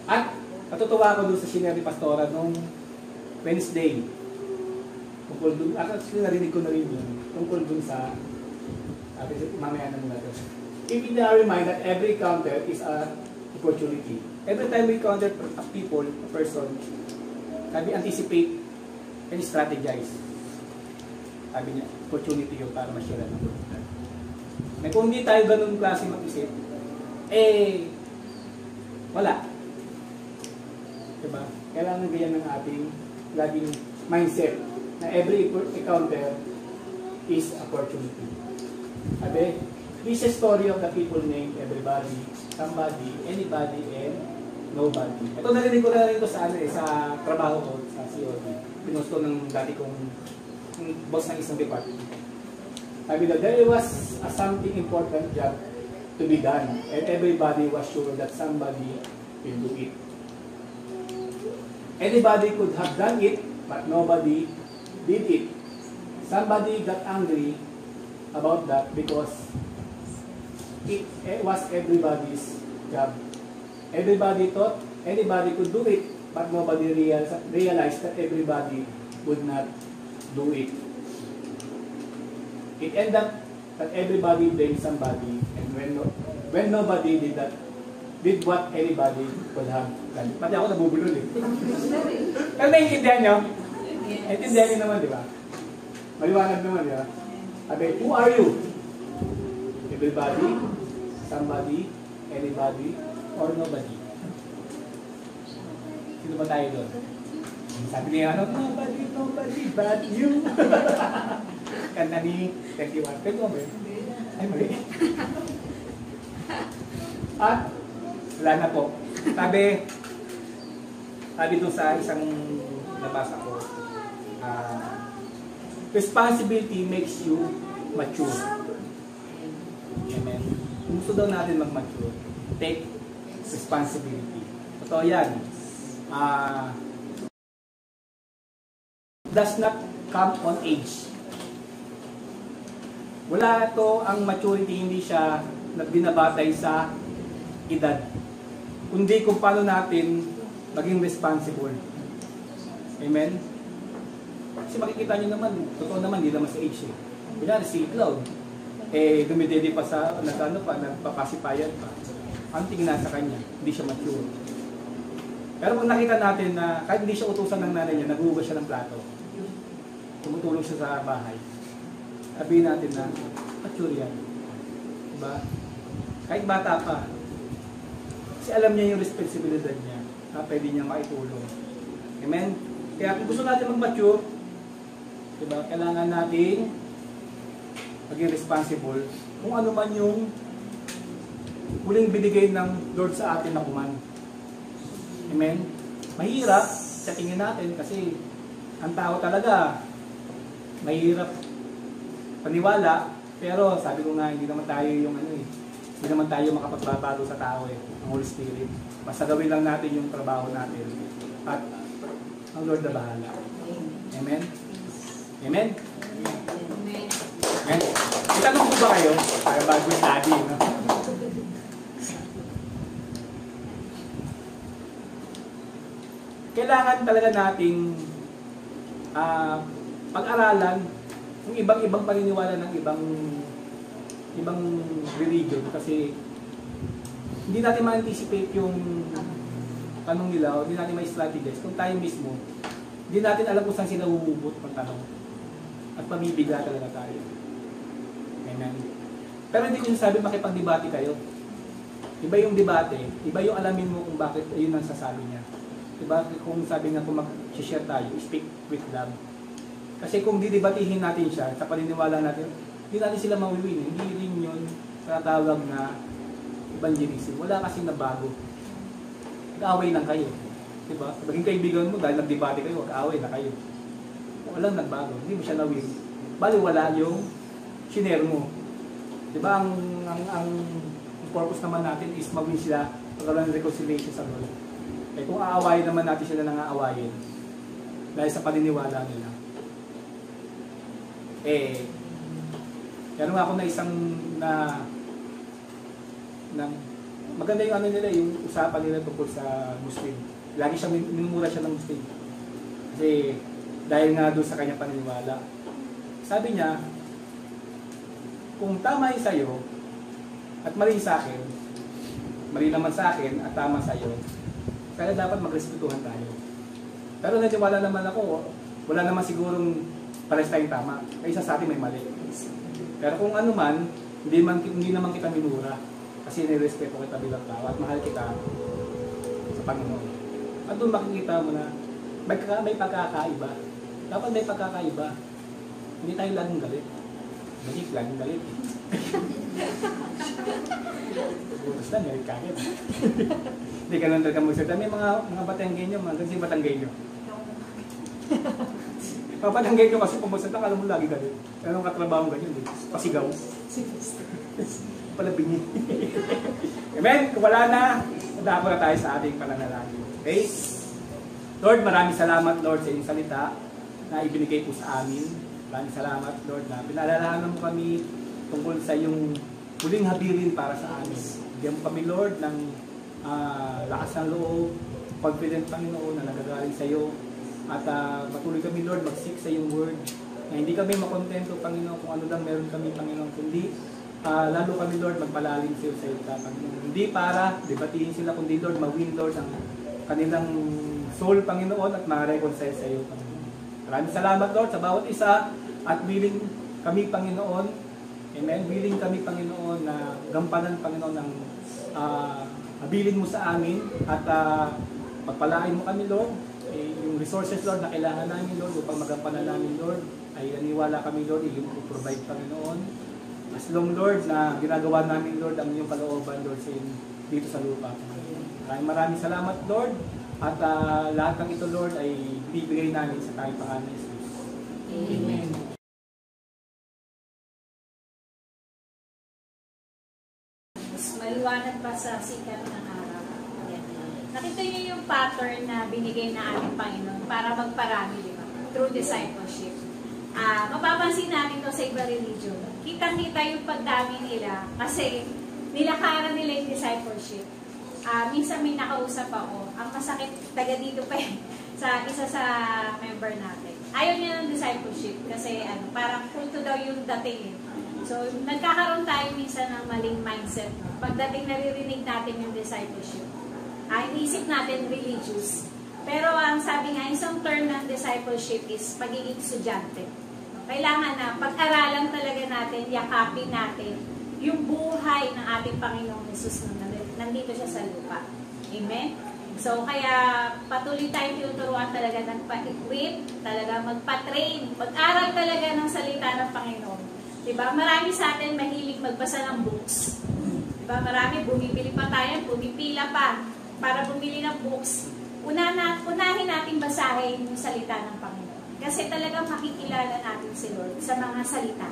At natutuwa ako doon sa shinare ni Pastora nung Wednesday. Tungkol doon, actually narinig ko na rin yun. Tungkol doon sa, mamaya na muna doon. Keep in our mind that every encounter is an opportunity. Every time we encounter a people, a person, can we anticipate and strategize. Sabi niya, opportunity yun para ma-share ng Lord. Na kung hindi tayo ganun klase mag-isip, wala. Diba? Kailangan ganyan ng ating laging mindset na every encounter is opportunity. Sabi, this is a story of the people named everybody, somebody, anybody, and nobody. Ito narinig ko na rin ito sa, sa trabaho ko, sa COD. Pinusto ng dati kong boss ng isang department. Sabi na, there was something important job to be done, and everybody was sure that somebody will do it. Anybody could have done it, but nobody did it. Somebody got angry about that because it was everybody's job. Everybody thought anybody could do it, but nobody realized that everybody would not do it. It ended up that everybody blamed somebody, and when nobody did what anybody could have done. Pati ako nabubulol eh. Pero naiintindihan nyo? Naiintindihan nyo naman, di ba? Maliwanag naman, di ba? Sabi, who are you? Everybody, somebody, anybody, or nobody. Sino ba tayo doon? Sabi niya, nobody but you. Kanta ni 21. Pwede mo ba yun? Ay, mali. At, wala na po. Sabi doon sa isang nabasa ko, responsibility makes you mature. Amen. Kung gusto daw natin mag-mature, take responsibility. Totoo yan. Does not come on age. Wala ito, ang maturity, hindi siya binabatay sa edad. Kundi kung paano natin maging responsible. Amen? Kasi makikita nyo naman, totoo naman, hindi naman sa age eh. Kunyari si Cloud, dumidede pa sa, nagpapasipayan pa. Ang tingin na sa kanya, hindi siya mature. Pero pag nakita natin na kahit hindi siya utusan ng nanay niya, naghuhugas siya ng plato. Tumutulong siya sa bahay. Sabihin natin na, mature yan. Diba? Kahit bata pa. Kasi alam niya yung responsibilidad niya na pwede niya maitulong. Amen? Kaya kung gusto natin mag-mature, diba, kailangan natin maging responsible kung ano man yung huling binigay ng Lord sa atin na kuman. Amen? Mahirap sa tingin natin kasi ang tao talaga mahirap paniwala, pero sabi ko nga, hindi naman tayo yung hindi naman tayo makapagbabago sa tao ang Holy Spirit. Basta gawin lang natin yung trabaho natin. At ang Lord na bahala. Amen? Amen? Amen? Itanong ko ba kayo? Para bago study, no? Kailangan talaga nating pag-aralan yung ibang paniniwala ng ibang religion kasi hindi natin ma-anticipate yung tanong nila o hindi natin ma-strategize kung tayo mismo hindi natin alam kung saan sila humubot pag tanong at pamibigla talaga tayo. Amen. Pero hindi ko sinasabi makipag-debate kayo. Iba yung debate, iba yung alamin mo kung bakit ayun ang sasabi niya. Diba? Kung sabi nga kung mag-share tayo, speak with love. Kasi kung didebatihin natin siya, sa paniniwala natin, hindi natin sila mawiwin. Hindi rin yun tatawag na evangelism. Wala kasi na bago. Nag-away lang kayo. Diba? Maging kaibigan mo dahil nag-debate kayo, mag-away na kayo. Walang nagbago. Hindi mo siya nawin. Bali wala yung shinare mo. Diba ang purpose naman natin is mag-win sila, magkaroon ng reconciliation sa Lord. Eh kung aawayin naman natin sila nang aawayin, dahil sa paniniwala nila. Meron ako na isang maganda yung ano nila, yung usapan nila tungkol sa Muslim. Lagi siya, minumura siya ng Muslim. Kasi dahil nga doon sa kanya paniniwala. Sabi niya, kung tama yung sa'yo, at mali sa akin, mali naman sa akin, at tama sa'yo, kaya dapat magrespetuhan tayo. Pero naniwala naman ako, wala naman sigurong pares tayong tama. Kaya isa sa atin may mali. Pero kung ano man, hindi naman kita minura. Kasi nirespeto kita bilang tao at mahal kita sa Panginoon. At doon makikita mo na may pagkakaiba. Dapat may pagkakaiba. Hindi tayo laging galit. Magik, laging galit. Butas lang, galit ka agad. Hindi ka lang talaga magsalita. May mga Batanggenyo, mga gansi Batanggenyo. Papatanggay ko kasi pumusata, alam mo lagi galit. Anong katrabaho ganyan, pasigaw. Pala bingi. Amen? Kung wala na, nadako na tayo sa ating pananalangin. Okay? Lord, maraming salamat, Lord, sa iyong salita na ibinigay po sa amin. Maraming salamat, Lord, na pinalalahanan mo kami tungkol sa iyong huling habilin para sa amin. Bigyan mo kami, Lord, ng lakas ng loob, confident, Panginoon, na nagagaling sa iyo. At patuloy kami, Lord, mag-seek sa iyong word. Na hindi kami makontento, Panginoon, kung ano lang meron kami, Panginoon, kundi lalo kami, Lord, magpalalim sa iyo sa iyo, Panginoon. Hindi para debatihin sila, kundi, Lord, ma-win, Lord, ang kanilang soul, Panginoon, at ma-reconcile sa iyo, Panginoon. Maraming salamat, Lord, sa bawat isa, at willing kami, Panginoon, amen, willing kami, Panginoon, na gampanan, Panginoon, ng habilin mo sa amin, at pagpalain mo kami, Lord. Yung resources, Lord, na kailangan namin, Lord, upang magampanan namin, Lord, ay naniwala kami, Lord, yung provide, Panginoon. As long, Lord, na ginagawa namin, Lord, ang iyong kalooban, Lord, dito sa lupa. Maraming salamat, Lord, at lahat ng ito, Lord, ay bibigay namin sa tayong pangalan ni Jesus. Amen. Mas maliwanag pa sa sikat ng araw. Nakita niyo yung pattern na binigay na aming Panginoon para magparami, di ba? Through discipleship. Mapapansin natin to sa iba religion. Kitang-kita yung pagdami nila kasi nilakaran nila yung discipleship. Minsan may nakausap ako, ang masakit taga dito pa sa isa sa member natin. Ayaw niya ng discipleship kasi parang kulto daw yung dating. So, nagkakaroon tayo minsan ng maling mindset. Pagdating naririnig natin yung discipleship. Iniisip natin religious. Pero ang sabi nga, isang term ng discipleship is pagiging estudyante. Kailangan na pag-aralan talaga natin, yakapin natin yung buhay ng ating Panginoong Jesus na nandito siya sa lupa. Amen? So, kaya patuloy tayong tinuturuan talaga ng pa-equip, talaga magpa-train, pag-aral talaga ng salita ng Panginoon. Diba? Marami sa atin mahilig magbasa ng books. Diba? Marami, bumibili pa tayo, bumipila pa para bumili ng books. Unahin natin basahin yung salita ng Panginoon. Kasi talagang makikilala natin si Lord sa mga salita.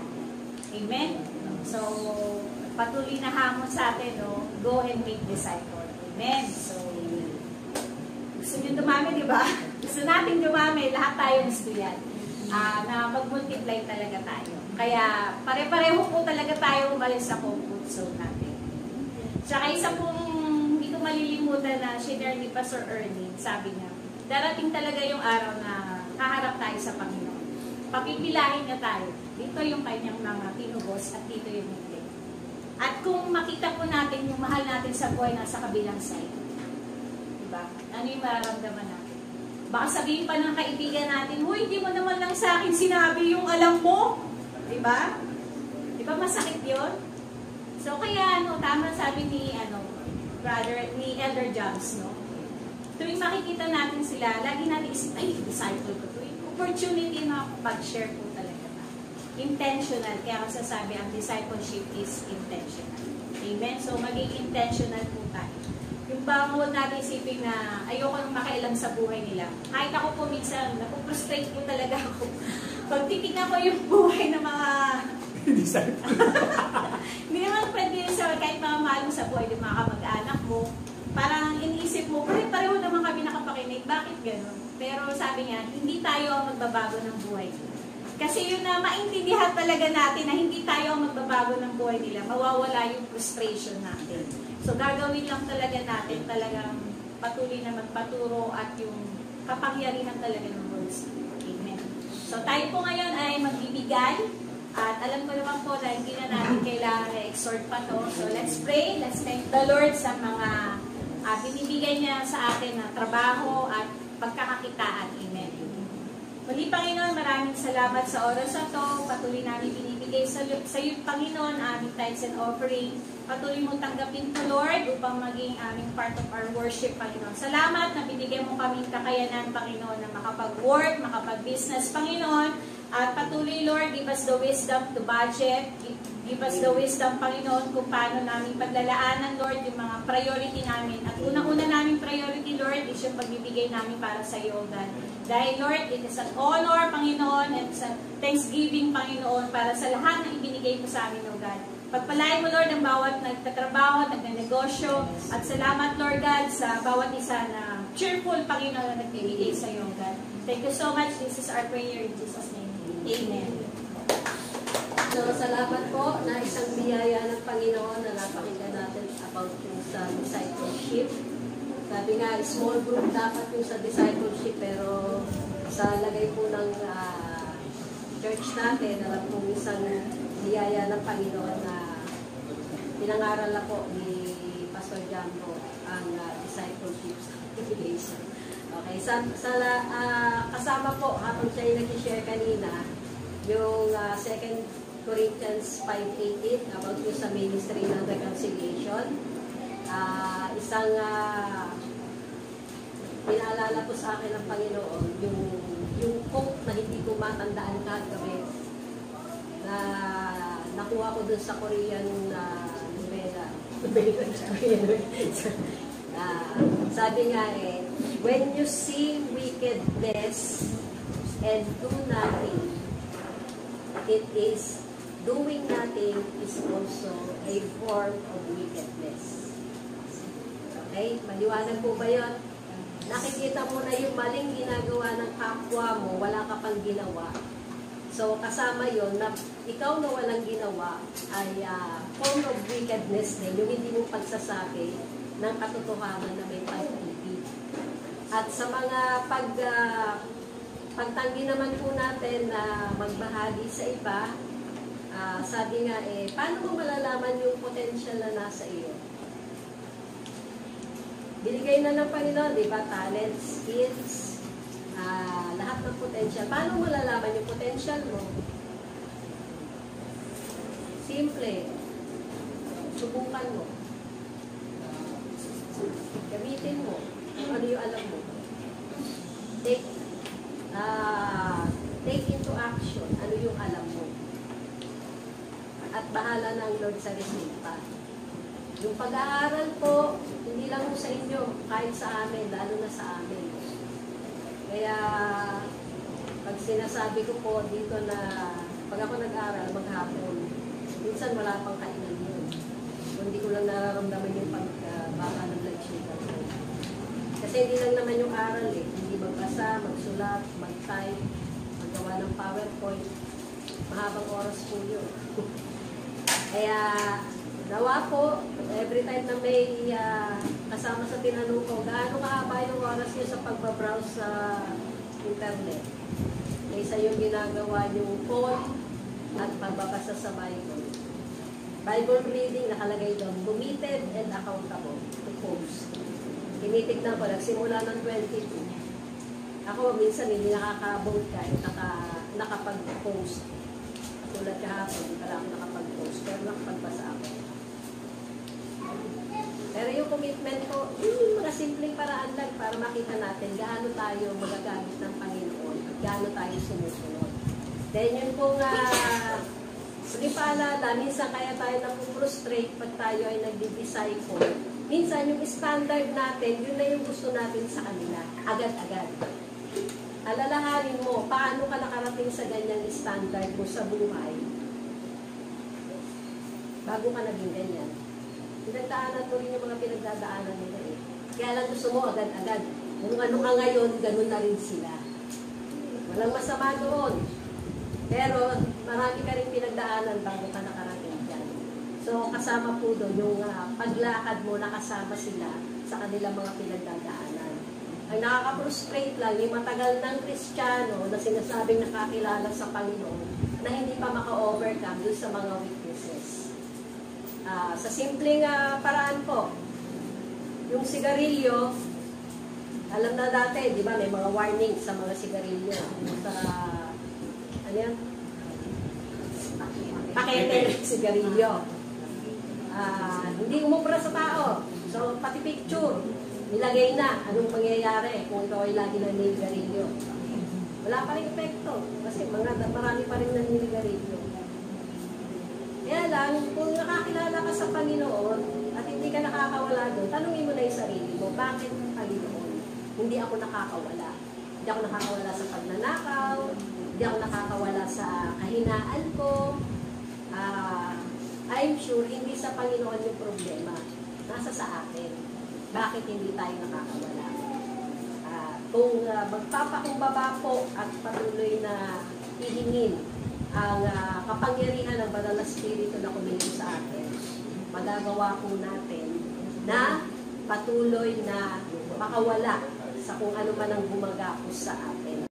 Amen? So, patuloy na hamon sa atin, no? Go and make disciples. Amen? So, gusto nyo dumami, di ba? Gusto natin dumami, lahat tayo estudyant. Na mag-multiply talaga tayo. Kaya, pare-pareho po talaga tayo umalis sa comfort zone natin. Tsaka isa pong hindi ko malilimutan na share ni Pastor Ernie, sabi niya, darating talaga yung araw na kaharap tayo sa Panginoon. Papipilahin niya tayo. Dito yung kanyang mga tinubos at dito yung hindi. At kung makita po natin yung mahal natin sa buhay nasa kabilang side, diba? Ano yung mararamdaman natin? Baka sabihin pa ng kaibigan natin, huy, hindi mo naman lang sa akin sinabi yung alam mo. Diba? Diba masakit yun? So kaya tama sabi ni Elder Jones, no? Tuwing makikita natin sila, lagi natin isip, ay, disciple ko to. Opportunity na pag-share po talaga na. Intentional. Kaya ako sasabi, ang discipleship is intentional. Amen? So maging intentional po tayo. Yung bawal natin isipin na ayoko nang makailang sa buhay nila. Kahit ako po minsan, napuprostrate po talaga ako. Pag titignan ko yung buhay ng mga Disciple. Hindi naman pwede yun sa kahit mga mahal mo sa buhay, yung mga kamag-anak mo. Parang iniisip mo, pareho naman kami nakapakinig, bakit gano'n? Pero sabi nga, hindi tayo ang magbabago ng buhay. Kasi yun na maintindihan talaga natin na hindi tayo ang magbabago ng buhay nila, mawawala yung frustration natin. So gagawin lang talaga natin talagang patuloy na magpaturo at yung kapangyarihan talaga ng Holy Spirit. Amen. So tayo po ngayon ay magbibigay at alam ko naman po na hindi na natin kailangan na-exhort pa to. So let's pray, let's thank the Lord sa mga binibigay niya sa atin na trabaho at pagkakakitaan. Amen. Muli, Panginoon, maraming salamat sa oras na to. Patuloy namin binibigay sa iyo, Panginoon, aming tithes and offering. Patuloy mo tanggapin to, Lord, upang maging aming part of our worship, Panginoon. Salamat na binigay mo kaming kakayanan, Panginoon, na makapag-work, makapag-business, Panginoon. At patuloy, Lord, give us the wisdom to budget. Give us the wisdom, Panginoon, kung paano namin paglalaanan, Lord, yung mga priority namin. At unang-una namin priority, Lord, is yung pagbibigay namin para sa iyo, God. Dahil, Lord, it is an honor, Panginoon, and it's a thanksgiving, Panginoon, para sa lahat na ibinigay mo sa amin, O God. Pagpalain mo, Lord, ang bawat nagtatrabaho, nagnegosyo, at salamat, Lord God, sa bawat isa na cheerful, Panginoon, na nagbibigay sa iyo, God. Thank you so much. This is our prayer in Jesus' name. Amen. So, salamat po na isang biyaya ng Panginoon na napakinggan natin about yung sa discipleship. Sabi nga, small group dapat yung sa discipleship, pero sa lagay po ng church natin, alam po isang biyaya ng Panginoon na pinangaral na po ni Pastor Jambo ang discipleship certification. Okay, kasama po, habang siya yung nag-share kanina, yung 2 Corinthians 5:18 about yung sa ministry ng reconciliation. Isang pinaalala po sa akin ng Panginoon yung quote na hindi ko matandaan kagabi na nakuha ko dun sa Korean novela. Sabi nga when you see wickedness and do nothing, it is doing nothing is also a form of wickedness. Okay? Maliwanag po ba yun? Nakikita mo na yung maling ginagawa ng kapwa mo, wala ka pang ginawa. So, kasama yun na ikaw na walang ginawa ay form of wickedness din, yung hindi mo pagsasabi ng katotohanan na may pag-ibig. At sa mga pagtanggi naman po natin na magbahagi sa iba, sabi nga paano mo malalaman yung potential na nasa iyo? Binigay na ng Panginoon, di ba? Talents, skills, lahat ng potential. Paano mo malalaman yung potential mo? Simple. Subukan mo. Gamitin mo. Ano yung alam mo? Take into action. Ano yung alam mo? At bahala ng Lord sa resulta. Yung pag-aaral po, hindi lang sa inyo, kahit sa amin, lalo na sa amin. Kaya, pag sinasabi ko po dito na, pag ako nag-aaral, maghapon, minsan wala pang kainan yun. Hindi ko lang nararamdaman yung baka ng blood sugar ko. Kasi hindi lang naman yung aral hindi magbasa, magsulat, mag-type, magawa ng PowerPoint, mahabang oras po yun. Kaya, nawa po, every time na may kasama sa tinanong ko, gaano mahaba yung oras niyo sa pagbabrowse sa internet? Isa yung ginagawa yung phone at pagbabasa sa Bible. Bible reading, nakalagay doon, committed and accountable to post. Tinitignan ko, nagsimula ng 22. Ako, minsan hindi nakaka-vote nakapag-post. Tulad kahapon, hindi pala ako nakapag-post, pero nakapagbasa ako. Pero yung commitment ko, yung mga simpleng paraan lang para makita natin gaano tayo magagamit ng Panginoon at gaano tayo sumusunod. Then yun pong, hindi paalala, minsan kaya tayo napuprostrate pag tayo ay nagdi-disciple. Minsan yung standard natin, yun na yung gusto natin sa kanila, agad-agad. Alalahanin mo, paano ka nakarating sa ganyang standard mo sa buhay? bago ka naging ganyan. Pinagdaanan mo rin yung mga pinagdadaanan nila eh. Kaya lang gusto mo agad-agad. Kung ano ka ngayon, ganun na rin sila. Walang masama doon. Pero marami ka rin pinagdaanan bago ka nakarating dyan. So kasama po doon yung paglakad mo, nakasama sila sa kanilang mga pinagdadaanan. Ang nakaka-frustrate lang, yung matagal ng Kristiyano na sinasabing nakakilala sa Panginoon na hindi pa maka-overcome doon sa mga weaknesses. Sa simpleng paraan po, yung sigarilyo, alam na dati, di ba, may mga warning sa mga sigarilyo. Sa, ano yan? Pakete ng sigarilyo. Hindi umubra sa tao. So, pati picture, nilagay na anong mangyayari kung ikaw ay lagi naninigarilyo. Wala pa rin epekto kasi marami pa rin naninigarilyo. Kaya lang, kung nakakilala ka sa Panginoon at hindi ka nakakawala doon, tanungin mo na yung sarili mo, bakit Panginoon? Hindi ako nakakawala. Hindi ako nakakawala sa pagnanakaw, hindi ako nakakawala sa kahinaan ko. I'm sure hindi sa Panginoon yung problema. Nasa sa atin. Bakit hindi tayo nakakawala? Kung magpapakumbaba po at patuloy na hihingin ang kapangyarihan ng Banal na Espiritu na kumilos sa atin, magagawa po natin na patuloy na makawala sa kung ano man ang gumagapos sa atin.